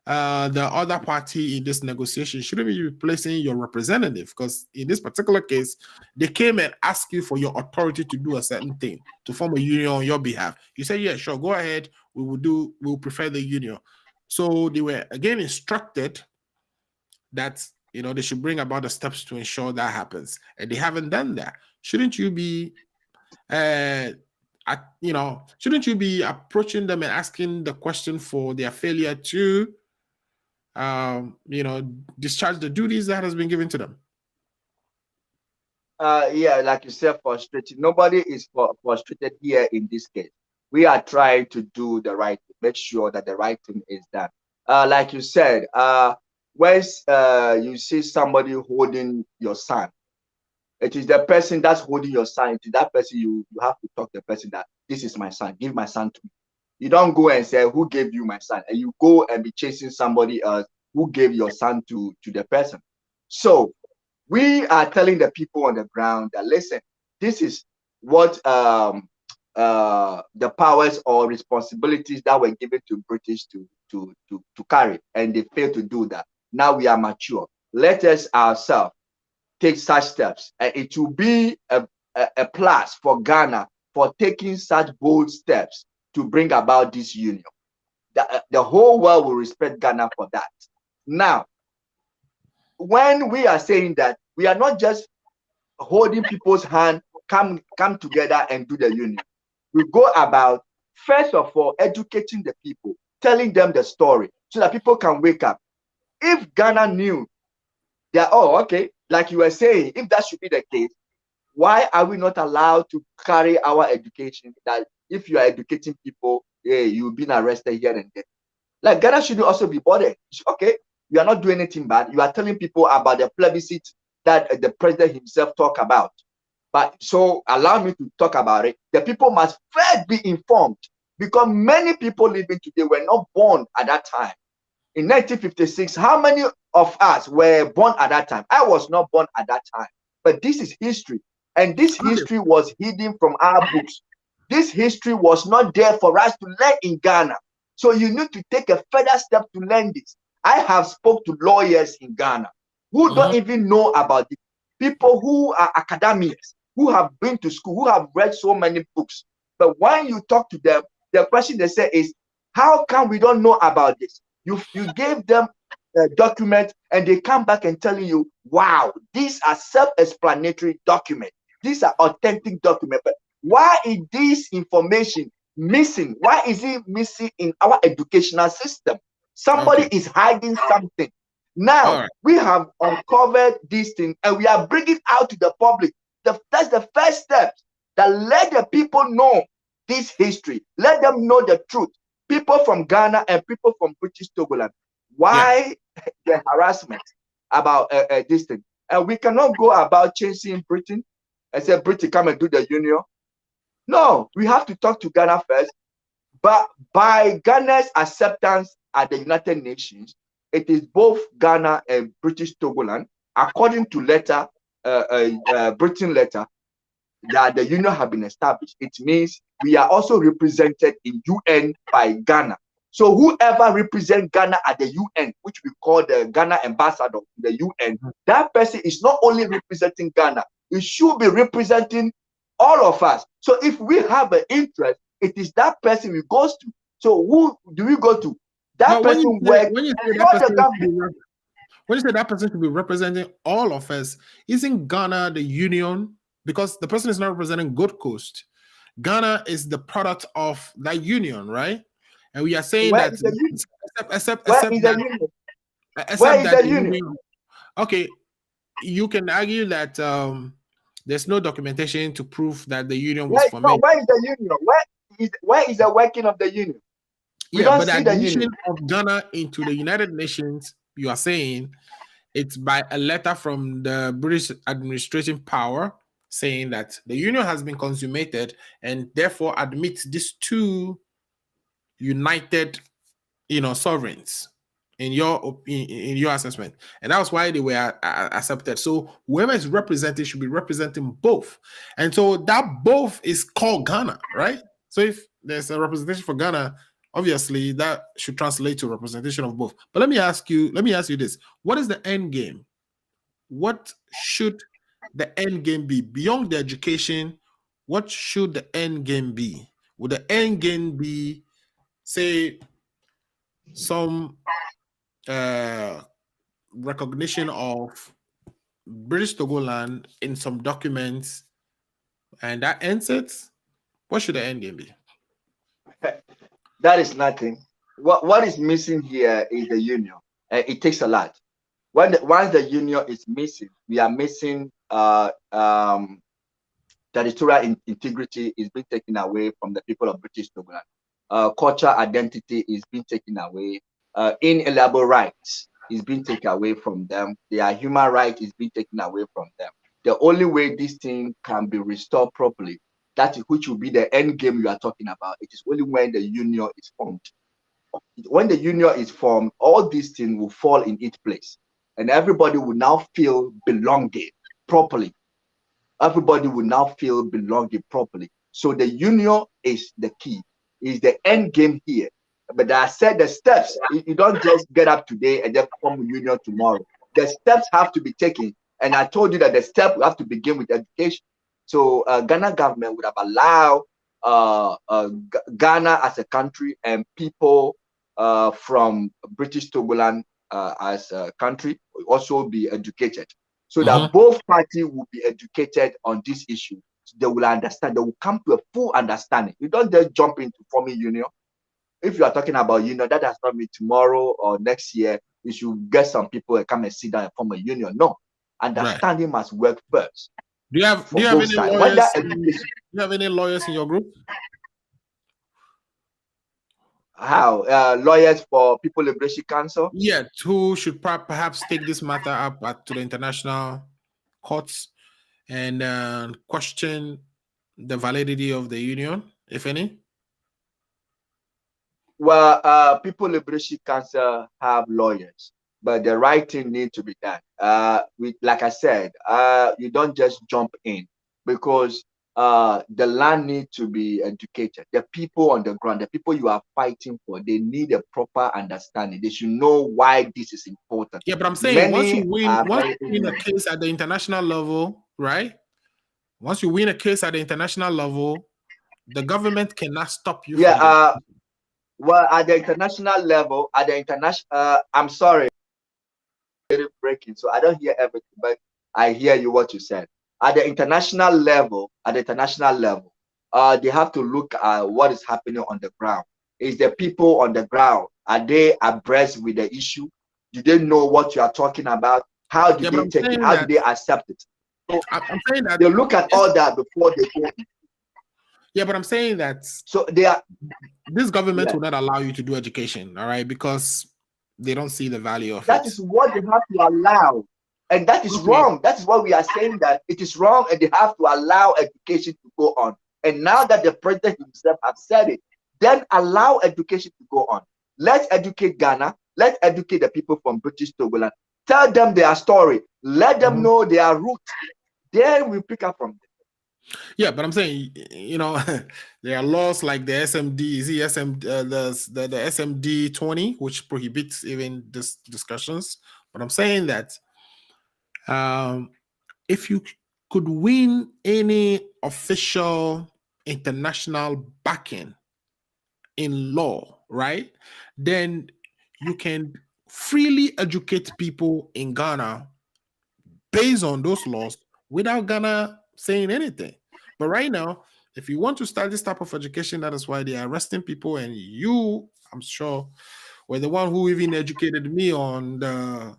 A: the other party in this negotiation, shouldn't you be placing your representative? Because in this particular case, they came and asked you for your authority to do a certain thing, to form a union on your behalf. You say, yeah, sure, go ahead. We'll prefer the union. So they were again instructed that, you know, they should bring about the steps to ensure that happens, and they haven't done that. Shouldn't you be shouldn't you be approaching them and asking the question for their failure to discharge the duties that has been given to them?
B: Yeah, like you said, frustrated. Nobody is frustrated here in this case. We are trying to do the right thing, make sure that the right thing is done. like you said, when you see somebody holding your son, it is the person that's holding your son. It is that person you have to talk to the person that this is my son. Give my son to me. You don't go and say, who gave you my son? And you go and be chasing somebody else who gave your son to the person. So we are telling the people on the ground that, listen, this is what the powers or responsibilities that were given to British to carry, and they failed to do that. Now we are mature. Let us ourselves take such steps, and it will be a plus for Ghana for taking such bold steps to bring about this union. The whole world will respect Ghana for that. Now, when we are saying that, we are not just holding people's hand, come together and do the union. We go about, first of all, educating the people, telling them the story so that people can wake up. If Ghana knew that, oh, okay, like you were saying, if that should be the case, why are we not allowed to carry our education? That if you are educating people, hey, you've been arrested here and there. Like, Ghana should also be bothered. Okay, you are not doing anything bad. You are telling people about the plebiscite that the president himself talked about. But so allow me to talk about it. The people must first be informed, because many people living today were not born at that time. In 1956, how many of us were born at that time? I was not born at that time. But this is history. And this history was hidden from our books. This history was not there for us to learn in Ghana. So you need to take a further step to learn this. I have spoke to lawyers in Ghana who don't even know about it. People who are academics, who have been to school, who have read so many books. But when you talk to them, the question they say is, how come we don't know about this? You gave them a document and they come back and telling you, wow, these are self-explanatory documents. These are authentic documents. But why is this information missing? Why is it missing in our educational system? Somebody is hiding something. Now, we have uncovered this thing and we are bringing out to the public. That's the first step, that let the people know this history. Let them know the truth. People from Ghana and people from British Togoland. Why the harassment about this thing? And we cannot go about chasing Britain and say, Britain, come and do the union. No, we have to talk to Ghana first. But by Ghana's acceptance at the United Nations, it is both Ghana and British Togoland, according to letter, Britain letter, that the union have been established. It means we are also represented in UN by Ghana. So whoever represents Ghana at the UN, which we call the Ghana ambassador to the UN, that person is not only representing Ghana, it should be representing all of us. So if we have an interest, it is that person we go to. So who do we go to? That person when you
A: say that person should be representing all of us, isn't Ghana the union? Because the person is not representing Gold Coast. Ghana is the product of that union, right? And we are saying that except that union. Okay, you can argue that there's no documentation to prove that the union was formed.
B: No, where is the union? Where is the working of the union?
A: But the admission of Ghana into the United Nations, you are saying it's by a letter from the British administrative power saying that the union has been consummated and therefore admits these two united, sovereigns in your assessment, and that's why they were accepted. So whoever is represented should be representing both, and so that both is called Ghana, right? So if there's a representation for Ghana, obviously that should translate to representation of both. But let me ask you this: what is the end game? What should the end game be beyond the education? What should the end game be? Would the end game be, say, some recognition of British Togoland in some documents, and that ends it? What should the end game be?
B: That is nothing. What is missing here is the union. It takes a lot. Once the union is missing, we are missing territorial integrity is being taken away from the people of British Togoland. Cultural identity is being taken away. inalienable rights is being taken away from them. Their human right is being taken away from them. The only way this thing can be restored properly, that is which will be the end game you are talking about. It is only when the union is formed. When the union is formed, all these things will fall in its place, and everybody will now feel belonging properly. Everybody will now feel belonging properly. So the union is the key, is the end game here. But I said the steps, you don't just get up today and then form a union tomorrow. The steps have to be taken. And I told you that the step will have to begin with education. So Ghana government would have allowed Ghana as a country and people from British Togoland as a country will also be educated, so that both parties will be educated on this issue. So they will understand, they will come to a full understanding. You don't just jump into forming union. If you are talking about union, that does not mean tomorrow or next year you should get some people and come and sit down and form a union. No, understanding must work first.
A: Do you have any lawyers? Do you have any lawyers in your group?
B: How lawyers for People Liberation Council?
A: Yeah, who should perhaps take this matter up to the international courts and question the validity of the union, if any?
B: Well, People Liberation Council have lawyers, but the right thing needs to be done. Like I said, you don't just jump in, because the land needs to be educated. The people on the ground, the people you are fighting for, they need a proper understanding. They should know why this is important.
A: Yeah, but I'm saying once you win a case at the international level, right? Once you win a case at the international level, the government cannot stop you.
B: Yeah. Well, at the international level, I'm sorry, breaking, so I don't hear everything, but I hear you what you said. At the international level, they have to look at what is happening on the ground. Is the people on the ground, are they abreast with the issue? Do they know what you are talking about? How do they take it? How do they accept it? So
A: I'm saying that
B: they look at all that before they go.
A: Yeah, but I'm saying that
B: so
A: this government will not allow you to do education, all right, because they don't see the value of it.
B: That is what they have to allow, and that is wrong. That is why we are saying that it is wrong, and they have to allow education to go on. And now that the president himself has said it, then allow education to go on. Let's educate Ghana. Let's educate the people from British Togoland. Tell them their story. Let them know their roots. Then we pick up from them.
A: Yeah, but I'm saying, you know, there are laws like the SMD, the SMD 20, which prohibits even this discussions. But I'm saying that if you could win any official international backing in law, right, then you can freely educate people in Ghana based on those laws without Ghana saying anything. But right now, if you want to start this type of education, that is why they are arresting people. And you, I'm sure, were the one who even educated me on the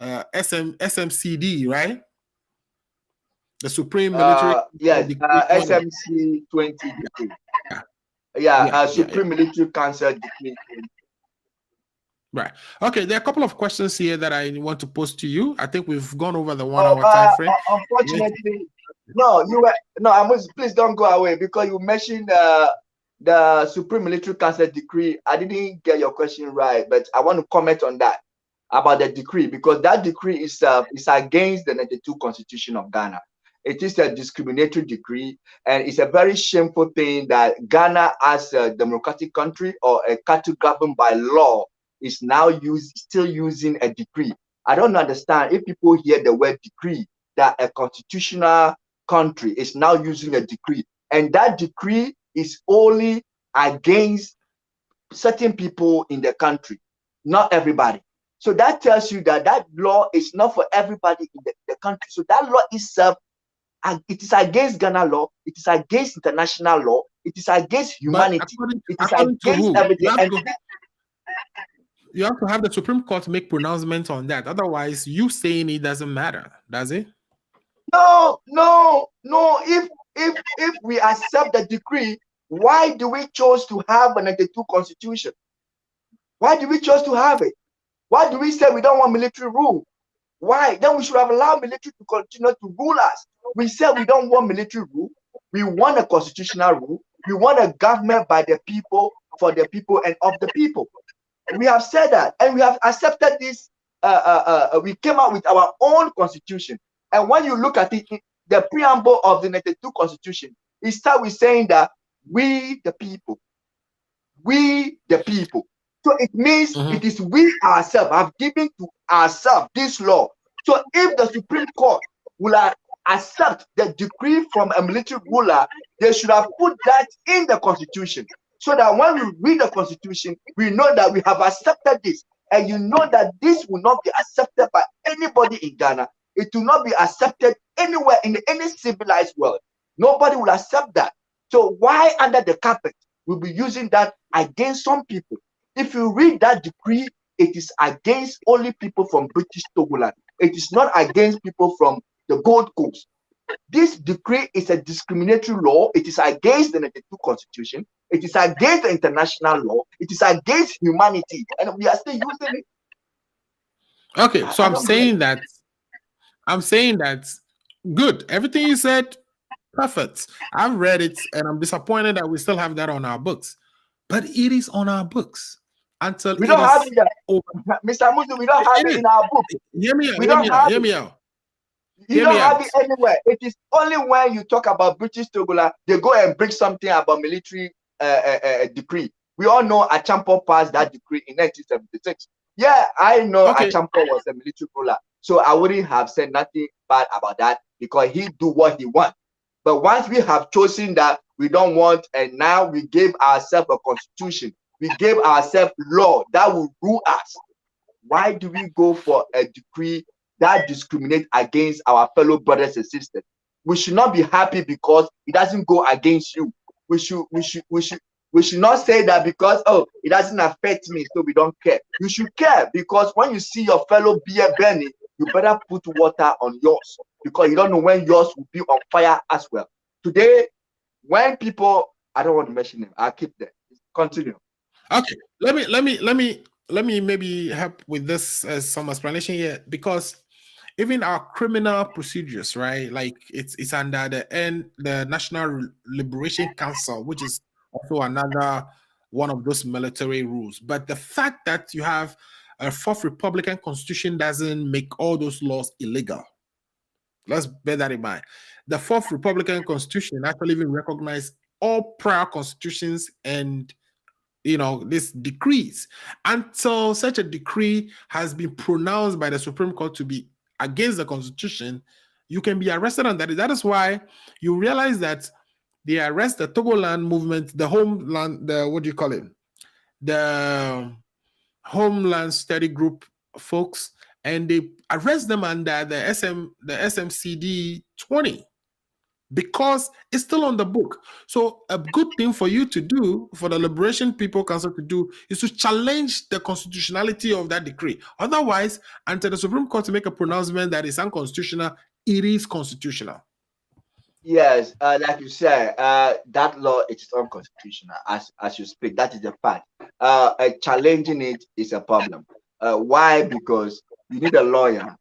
A: SMCD, right? The Supreme Military.
B: Yes, SMC 20 decree. Supreme Military Council decree.
A: Right. Okay, there are a couple of questions here that I want to pose to you. I think we've gone over the 1 hour time frame.
B: Unfortunately, please don't go away, because you mentioned the Supreme Military Council decree. I didn't get your question right, but I want to comment on that, about the decree, because that decree is against the 92 Constitution of Ghana. It is a discriminatory decree, and it's a very shameful thing that Ghana, as a democratic country or a country governed by law, is now still using a decree. I don't understand, if people hear the word decree, that a constitutional country is now using a decree, and that decree is only against certain people in the country, not everybody. So that tells you that that law is not for everybody in the country. So that law itself, it is against Ghana law, it is against international law, it is against humanity, it is against everything.
A: You have to have the Supreme Court make pronouncements on that. Otherwise, you saying it doesn't matter, does it?
B: No. If we accept the decree, why do we choose to have a 92 Constitution? Why do we choose to have it? Why do we say we don't want military rule? Why? Then we should have allowed military to continue to rule us. We said we don't want military rule. We want a constitutional rule. We want a government by the people, for the people, and of the people. We have said that, and we have accepted this. We came out with our own constitution. And when you look at it, the preamble of the 92 constitution, it starts with saying that we the people, So it means it is we ourselves have given to ourselves this law. So if the Supreme Court will accept the decree from a military ruler, they should have put that in the constitution, so that when we read the constitution, we know that we have accepted this. And you know that this will not be accepted by anybody in Ghana. It will not be accepted anywhere in any civilized world. Nobody will accept that. So why under the carpet we'll be using that against some people? If you read that decree, it is against only people from British Togoland. It is not against people from the Gold Coast. This decree is a discriminatory law. It is against the 92 Constitution. It is against the international law. It is against humanity, and we are still using it.
A: Okay, so I'm saying that good. Everything you said, perfect. I've read it, and I'm disappointed that we still have that on our books. But it is on our books until
B: we don't have it. Mr. Musu, we don't have it in our book.
A: Hear me out. Hear me out.
B: You don't have it anywhere. It is only when you talk about British Togoland, they go and bring something about military decree. We all know Achampo passed that decree in 1976. Yeah, I know Achampo was a military ruler, so I wouldn't have said nothing bad about that, because he do what he wants. But once we have chosen that we don't want, and now we gave ourselves a constitution, we gave ourselves law that will rule us. Why do we go for a decree that discriminates against our fellow brothers and sisters? We should not be happy because it doesn't go against you. We should not say that because, oh, it doesn't affect me, so we don't care. You should care, because when you see your fellow beer burning, you better put water on yours, because you don't know when yours will be on fire as well. Today, when people, I don't want to mention them, I'll keep them. Continue.
A: Okay, let me maybe help with this some explanation here, because even our criminal procedures, right? Like it's under the National Liberation Council, which is also another one of those military rules. But the fact that you have a fourth Republican Constitution doesn't make all those laws illegal. Let's bear that in mind. The fourth Republican Constitution actually even recognized all prior constitutions and these decrees. Until such a decree has been pronounced by the Supreme Court to be against the Constitution, you can be arrested on that. That is why you realize that they arrest the Togoland movement, the Homeland, the Homeland Study Group folks, and they arrest them under the SMCD 20. Because it's still on the book. So a good thing for you to do, for the Liberation People Council to do, is to challenge the constitutionality of that decree. Otherwise, until the Supreme Court to make a pronouncement that is unconstitutional, it is constitutional.
B: Yes, like you said, that law is unconstitutional as you speak. That is the fact. Challenging it is a problem. Why? Because you need a lawyer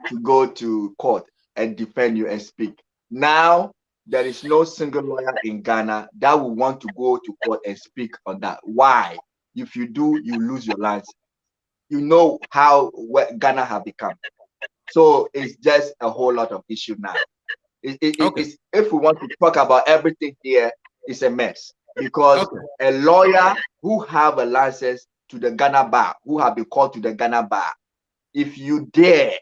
B: to go to court and defend you and speak. Now, there is no single lawyer in Ghana that will want to go to court and speak on that. Why? If you do, you lose your license. You know how Ghana have become. So it's just a whole lot of issue now. It's, if we want to talk about everything here, it's a mess. Because a lawyer who have a license to the Ghana bar, who have been called to the Ghana bar, if you dare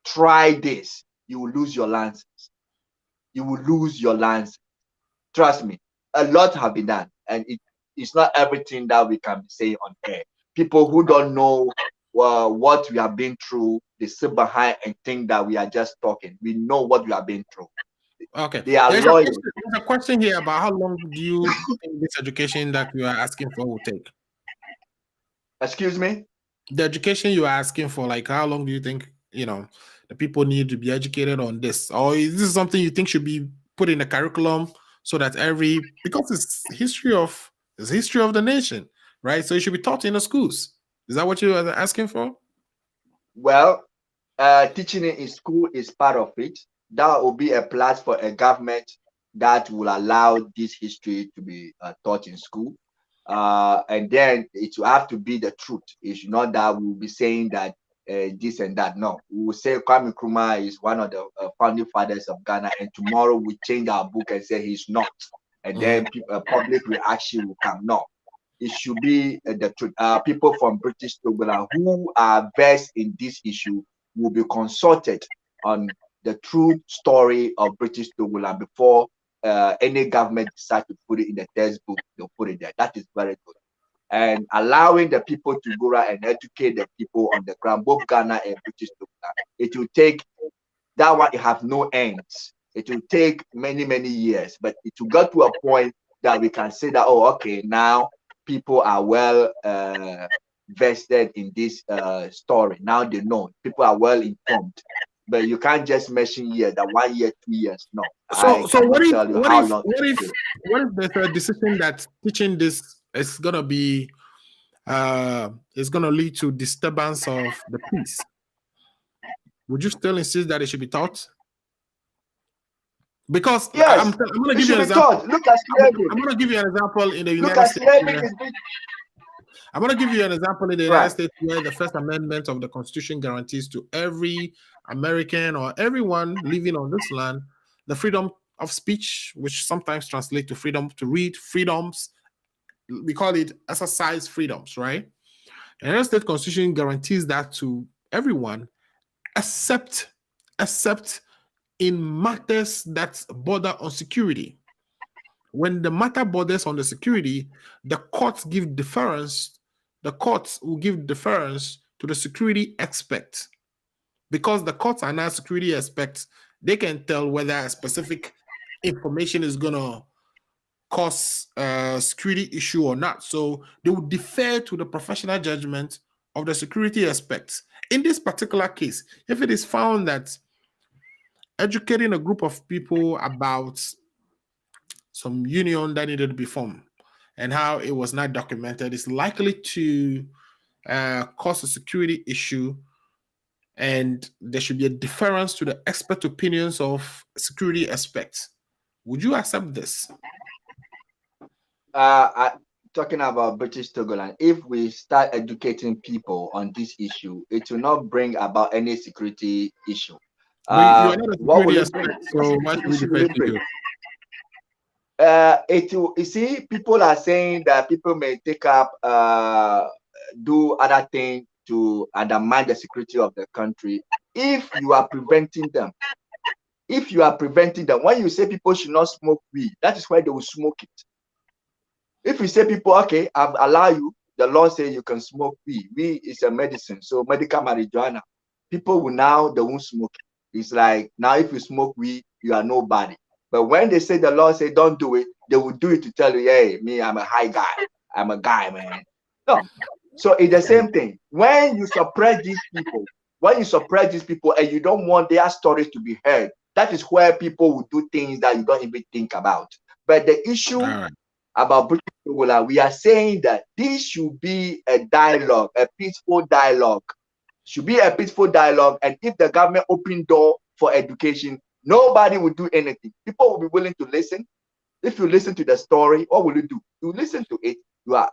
B: try this, you will lose your license. You will lose your license. Trust me, a lot have been done, and it's not everything that we can say on air. People who don't know what we have been through, they sit behind and think that we are just talking. We know what we have been through.
A: Okay.
B: They are lawyers.
A: There's a question here about how long do you think this education that you are asking for will take?
B: Excuse me?
A: The education you are asking for, like how long do you think, the people need to be educated on this? Or is this something you think should be put in the curriculum so that because it's history of the nation. right? So it should be taught in the schools. Is that what you are asking for?
B: Well, teaching it in school is part of it. That will be a plus for a government that will allow this history to be taught in school. And then it will have to be the truth. It's not that we'll be saying that this and that. No, we will say Kwame Nkrumah is one of the founding fathers of Ghana, and tomorrow we change our book and say he's not. And then public reaction will come. No, it should be the truth. People from British Togoland who are versed in this issue will be consulted on the true story of British Togoland before any government decides to put it in the textbook. They'll put it there. That is very good. And allowing the people to go around and educate the people on the ground, both Ghana and British Togoland, it will take that one. It have no ends. It will take many, many years, but it will get to a point that we can say that, oh, okay, now people are well vested in this story. Now they know. People are well informed. But you can't just mention years, that 1 year, 2 years. No.
A: So what if there's a decision that teaching this is gonna be is gonna lead to disturbance of the peace? Would you still insist that it should be taught? Because
B: yes,
A: I'm going to give you an example.
B: Look at slavery.
A: I'm going to give you an example in the United States. I'm going to give you an example in the United States where the First Amendment of the Constitution guarantees to every American or everyone living on this land the freedom of speech, which sometimes translates to freedom to read, freedoms. We call it exercise freedoms, right? The United States Constitution guarantees that to everyone, except in matters that border on security. When the matter borders on the security, the courts give deference. The courts will give deference to the security expert. Because the courts are now security experts, they can tell whether a specific information is going to cause a security issue or not. So they will defer to the professional judgment of the security experts. In this particular case, if it is found that educating a group of people about some union that needed to be formed and how it was not documented is likely to cause a security issue, and there should be a deference to the expert opinions of security experts. Would you accept this?
B: Talking about British Togoland, if we start educating people on this issue, it will not bring about any security issue.
A: But you are not a security expert, so why should we defer to you?
B: You see, people are saying that people may take up, do other things to undermine the security of the country if you are preventing them. If you are preventing them, when you say people should not smoke weed, that is why they will smoke it. If you say people, okay, I've allowed you, the law says you can smoke weed. Weed is a medicine, so medical marijuana. People will now, they won't smoke it. It's like, now if you smoke weed, you are nobody. But when they say the law say don't do it, they will do it to tell you, hey, me, I'm a high guy. I'm a guy, man. No. So it's the same thing. When you suppress these people, and you don't want their stories to be heard, that is where people will do things that you don't even think about. But the issue about British Togoland, we are saying that this should be a dialogue, a peaceful dialogue. Should be a peaceful dialogue. And if the government open door for education, nobody will do anything. People will be willing to listen. If you listen to the story, what will you do? You listen to it.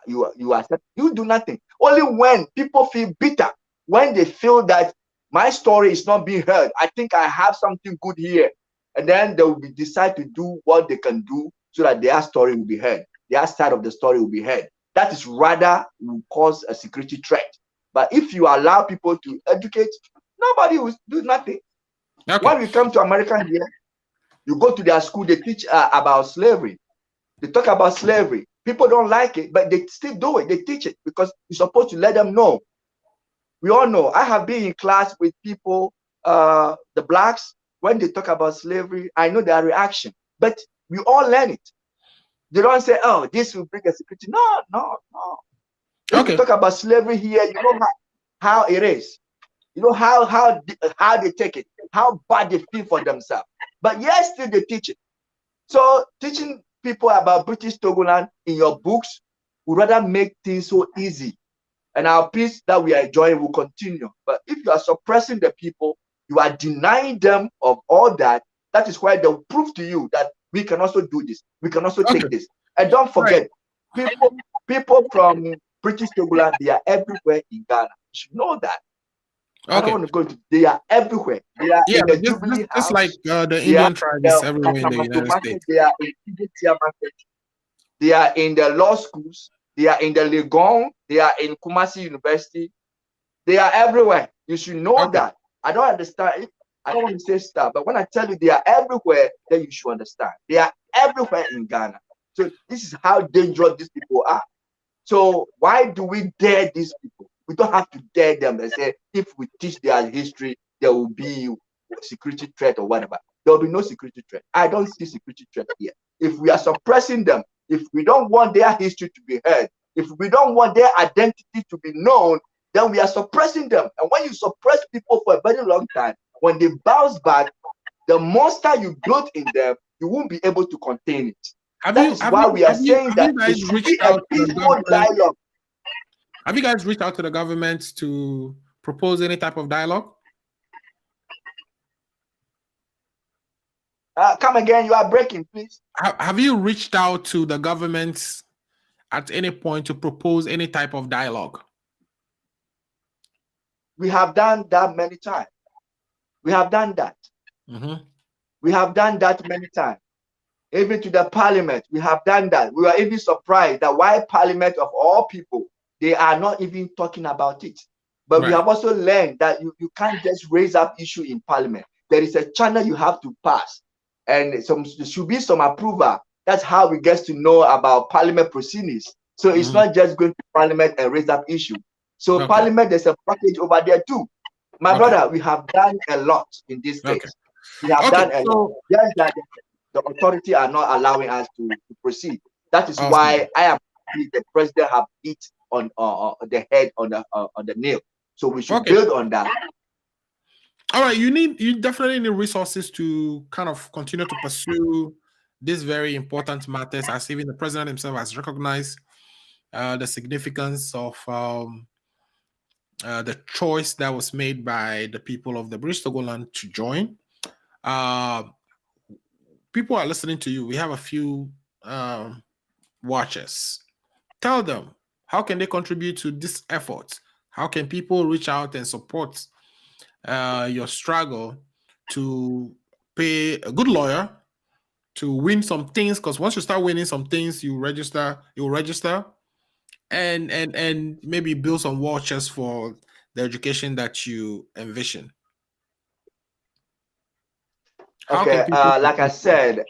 B: You accept. You do nothing. Only when people feel bitter, when they feel that my story is not being heard, I think I have something good here, and then they will decide to do what they can do so that their story will be heard. Their side of the story will be heard. That is rather will cause a security threat. But if you allow people to educate, nobody will do nothing. Okay. When we come to America here, you go to their school, they teach about slavery. They talk about slavery. People don't like it, but they still do it. They teach it because you're supposed to let them know. We all know. I have been in class with people, the blacks, when they talk about slavery, I know their reaction. But we all learn it. They don't say, oh, this will bring a security. No. If you talk about slavery here, you know how it is. You know how they take it, how bad they feel for themselves. But yes, still they teach it. So teaching people about British Togoland in your books We rather make things so easy, and our peace that we are enjoying will continue. But if you are suppressing the people, you are denying them of all that. That is why they'll prove to you that we can also do this. We can also
A: Okay.
B: take this. And don't forget, people from British Togoland, they are everywhere in Ghana. You should know that. I don't
A: Okay.
B: want to go into. They are everywhere. They are
A: Yeah,
B: in the Jubilee
A: just
B: House.
A: like the
B: They are
A: Indian tribe
B: in
A: is
B: the
A: everywhere in the
B: Katamado
A: United
B: market.
A: States.
B: They are in Tibetia market. They are in the law schools. They are in the Legon. They are in Kumasi University. They are everywhere. You should know
A: Okay.
B: that. I don't understand. I don't want to say stuff, but when I tell you they are everywhere, then you should understand. They are everywhere in Ghana. So this is how dangerous these people are. So why do we dare these people? We don't have to dare them and say if we teach their history, there will be security threat or whatever. There will be no security threat. I don't see security threat here. If we are suppressing them, if we don't want their history to be heard, if we don't want their identity to be known, then we are suppressing them. And when you suppress people for a very long time, when they bounce back, the monster you built in them, you won't be able to contain it. That is why we are saying that it should be a peaceful dialogue.
A: Have you guys reached out to the government to propose any type of dialogue?
B: Come again, you are breaking, please.
A: Have you reached out to the government at any point to propose any type of dialogue?
B: We have done that many times. We have done that.
A: Mm-hmm.
B: We have done that many times. Even to the parliament, we have done that. We were even surprised that why parliament of all people, they are not even talking about it. But
A: Right.
B: we have also learned that you can't just raise up issue in parliament. There is a channel you have to pass. And there should be some approval. That's how we get to know about parliament proceedings. So it's not just going to parliament and raise up issue. So
A: Okay.
B: parliament, there's a package over there too. My brother, we have done a lot in this case.
A: Okay.
B: We have done a lot. Just that the authority are not allowing us to proceed. That is why I am happy the president have hit on the head on the nail. So we should build on that.
A: All right, you definitely need resources to kind of continue to pursue these very important matters, as even the president himself has recognized the significance of the choice that was made by the people of the British Togoland to join. People are listening to you. We have a few watchers. Tell them, how can they contribute to this effort? How can people reach out and support your struggle to pay a good lawyer to win some things? Because once you start winning some things, you'll register, and maybe build some war chests for the education that you envision.
B: Okay, like I said,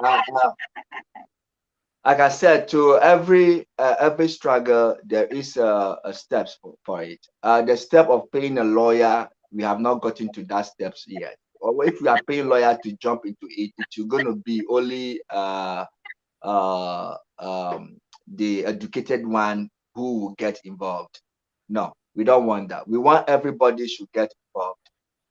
B: to every struggle there is a steps for it. The step of paying a lawyer, we have not gotten to that steps yet. Or if we are paying lawyer to jump into it, it's going to be only the educated one who will get involved. No, we don't want that. We want everybody should get involved.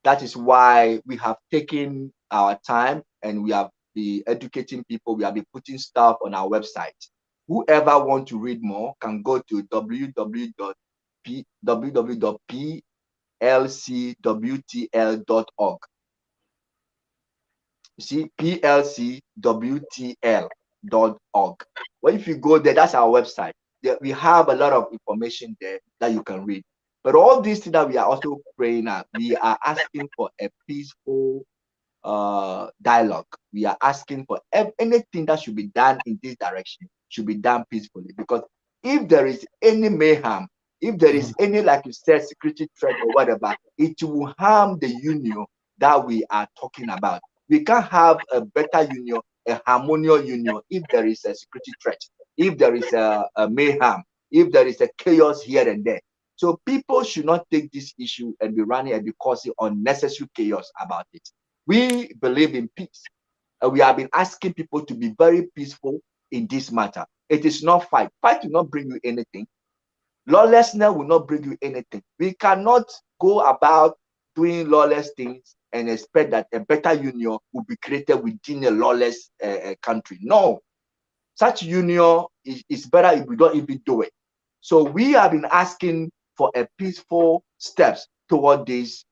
B: That is why we have taken our time and we have been educating people. We have been putting stuff on our website. Whoever wants to read more can go to www.plcwtl.org. You see, plcwtl.org. Well, if you go there, that's our website. We have a lot of information there that you can read. But all these things that we are also praying at, we are asking for a peaceful dialogue. We are asking for anything that should be done in this direction should be done peacefully. Because if there is any mayhem, if there is any, like you said, security threat or whatever, it will harm the union that we are talking about. We can't have a better union, a harmonious union, if there is a security threat, if there is a mayhem, if there is a chaos here and there. So people should not take this issue and be running and be causing unnecessary chaos about it. We believe in peace. We have been asking people to be very peaceful in this matter. It is not fight. Fight will not bring you anything. Lawlessness will not bring you anything. We cannot go about doing lawless things and expect that a better union will be created within a lawless country. No. Such union is better if we don't even do it. So we have been asking for a peaceful steps toward this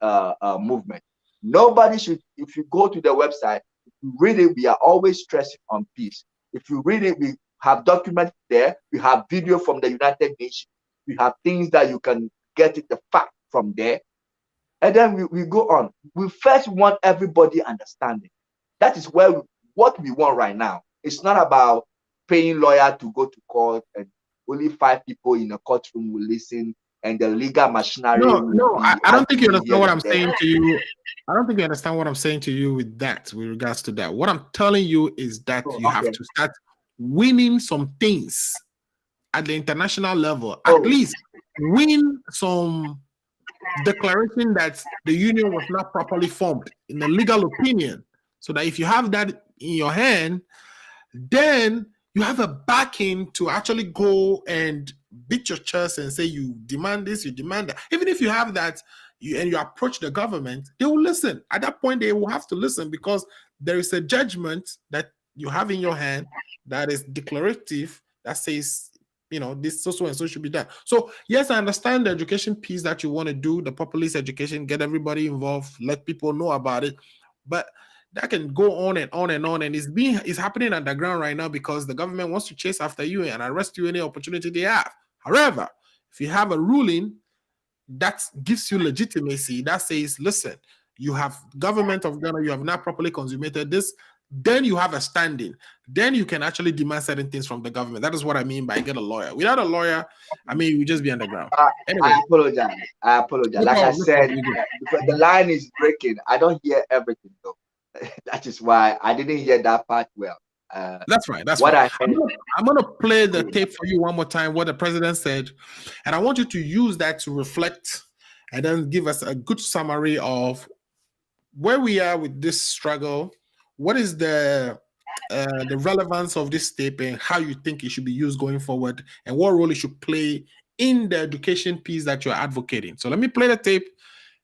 B: movement. Nobody should, if you go to the website, if you read it, we are always stressing on peace. If you read it, we have documents there, we have video from the United Nations, we have things that you can get it, the fact from there. And then we go on. We first want everybody understanding. That is where what we want right now. It's not about paying lawyer to go to court and only 5 people in a courtroom will listen and the legal machinery will
A: No,
B: be
A: I don't think you
B: arguing
A: understand
B: here
A: what
B: and
A: I'm
B: there.
A: saying to you. I don't think you understand what I'm saying to you with that, with regards to that. What I'm telling you is that you have
B: Okay.
A: to start winning some things at the international level.
B: Oh.
A: At least win some declaration that the union was not properly formed in a legal opinion. So that if you have that in your hand, then you have a backing to actually go and beat your chest and say you demand this, you demand that. Even if you have that, you approach the government, they will listen. At that point, they will have to listen because there is a judgment that you have in your hand that is declarative that says, this so and so should be done. So yes, I understand the education piece that you want to do, the populist education, get everybody involved, let people know about it, but that can go on and on and on, and it's happening underground right now because the government wants to chase after you and arrest you any opportunity they have. However, if you have a ruling that gives you legitimacy, that says, listen, you have government of Ghana, you have not properly consummated this, then you have a standing. Then you can actually demand certain things from the government. That is what I mean by get a lawyer. Without a lawyer, I mean, you just be underground. Anyway.
B: I apologize.
A: No
B: Like I
A: problem,
B: said, because the line is breaking, I don't hear everything though. That is why I didn't hear that part well.
A: That's right. That's
B: what
A: right.
B: I heard.
A: I'm gonna play the tape for you one more time, what the president said, and I want you to use that to reflect and then give us a good summary of where we are with this struggle. What is the relevance of this tape and how you think it should be used going forward, and what role it should play in the education piece that you're advocating. So let me play the tape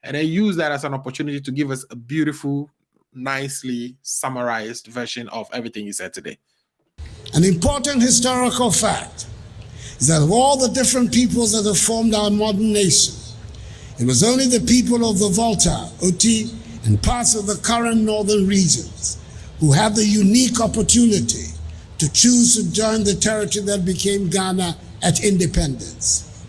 A: and then use that as an opportunity to give us a beautiful, nicely summarized version of everything you said today.
C: An important historical fact is that of all the different peoples that have formed our modern nation, it was only the people of the Volta, Oti, and parts of the current northern regions who had the unique opportunity to choose to join the territory that became Ghana at independence.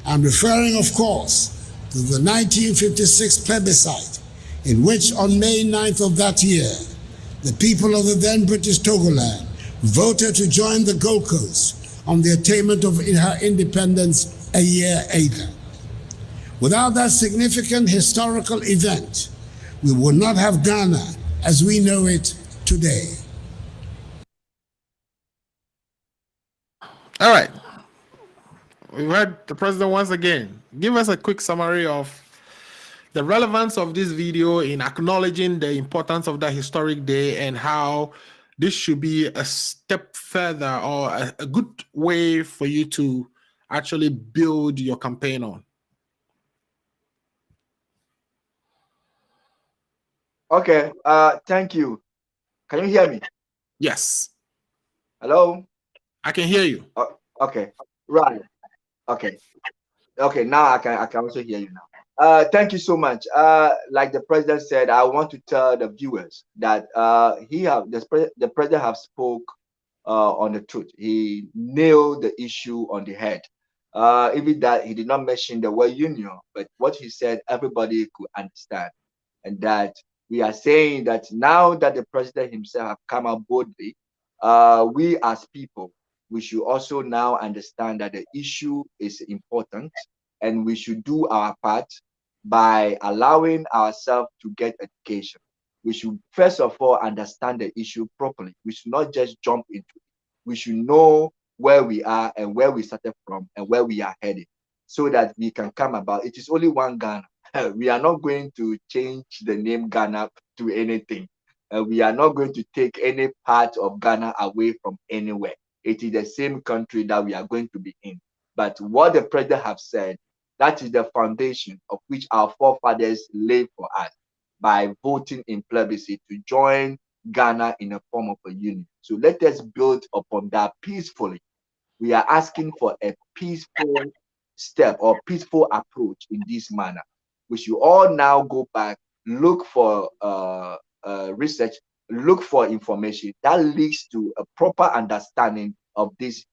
C: I'm referring, of course, to the 1956 plebiscite, in which on May 9th of that year, the people of the then British Togoland voted to join the Gold Coast on the attainment of her independence a year later. Without that significant historical event, we would not have Ghana as we know it today.
A: All right. We've heard the president once again. Give us a quick summary of the relevance of this video in acknowledging the importance of that historic day and how this should be a step further or a good way for you to actually build your campaign on.
B: Okay. Thank you. Can you hear me?
A: Yes.
B: Hello?
A: I can hear you.
B: Okay. Right. Okay. Okay. Now I can also hear you now. Thank you so much. Like the president said, I want to tell the viewers that the president have spoke on the truth. He nailed the issue on the head. Even that he did not mention the word union, but what he said, everybody could understand. And that we are saying that now that the president himself have come out boldly, we as people, we should also now understand that the issue is important and we should do our part by allowing ourselves to get education. We should first of all understand the issue properly. We should not just jump into it. We should know where we are and where we started from and where we are headed so that we can come about. It is only one Ghana. We are not going to change the name Ghana to anything. We are not going to take any part of Ghana away from anywhere. It is the same country that we are going to be in. But what the president have said, that is the foundation of which our forefathers laid for us by voting in plebiscite to join Ghana in a form of a union. So let us build upon that peacefully. we are asking for a peaceful step or peaceful approach in this manner. We should all now go back, look for research, look for information that leads to a proper understanding of this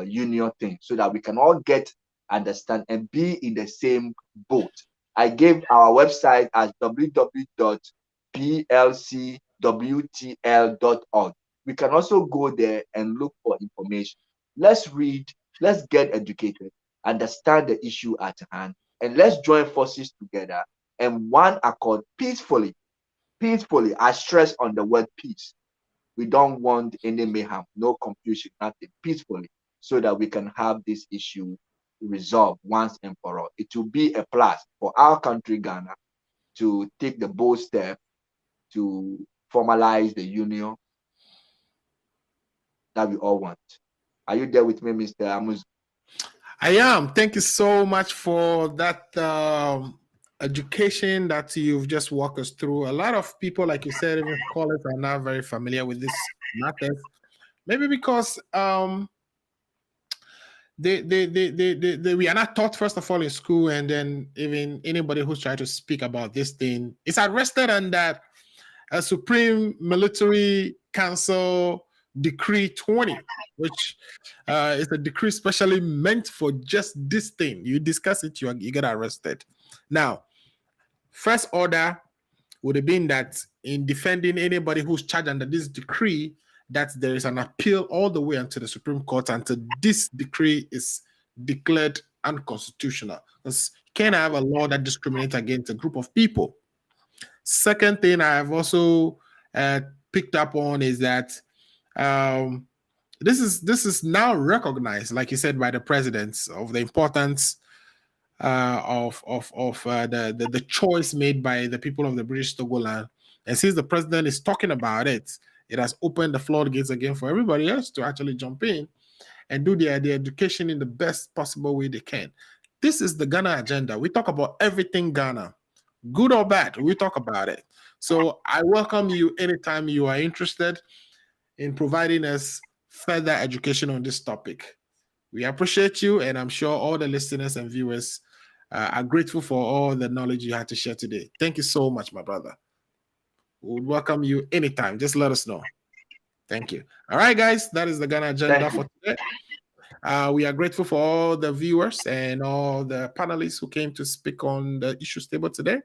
B: union thing, so that we can all get understand and be in the same boat. I gave our website as www.plcwtl.org. We can also go there and look for information. Let's read, let's get educated, understand the issue at hand, and let's join forces together and one accord peacefully. Peacefully, I stress on the word peace. We don't want any mayhem, no confusion, nothing. Peacefully, so that we can have this issue resolved once and for all. It will be a plus for our country, Ghana, to take the bold step to formalize the union that we all want. Are you there with me, Mr. Amuz?
A: I am. Thank you so much for that education that you've just walked us through. A lot of people, like you said, even callers, are not very familiar with this matters. Maybe because we are not taught, first of all, in school, and then even anybody who's trying to speak about this thing is arrested under a Supreme Military Council Decree 20, which is a decree specially meant for just this thing. You discuss it, you get arrested. Now, first order would have been that in defending anybody who's charged under this decree, that there is an appeal all the way until the Supreme Court until this decree is declared unconstitutional. Because you can't have a law that discriminates against a group of people. Second thing I have also picked up on is that this is now recognized, like you said, by the presidents, of the importance of the choice made by the people of the British Togoland. And since the president is talking about it, it has opened the floodgates again for everybody else to actually jump in and do their education in the best possible way they can. This is the Ghana agenda. We talk about everything Ghana, good or bad. We talk about it. So I welcome you anytime you are interested in providing us further education on this topic. We appreciate you, and I'm sure all the listeners and viewers are grateful for all the knowledge you had to share today. Thank you so much, my brother. We would welcome you anytime. Just let us know. Thank you. All right, guys, that is the Ghana agenda for today. We are grateful for all the viewers and all the panelists who came to speak on the issues table today.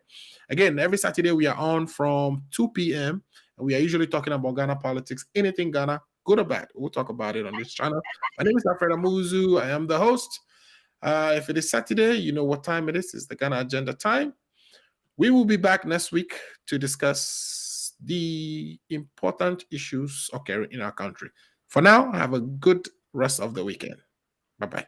A: Again, every Saturday we are on from 2 p.m. and we are usually talking about Ghana politics, anything Ghana, good or bad. We'll talk about it on this channel. My name is Alfred Amuzu. I am the host. If it is Saturday, you know what time it is. It's the Ghana agenda time. We will be back next week to discuss the important issues occurring in our country. For now, have a good rest of the weekend. Bye-bye.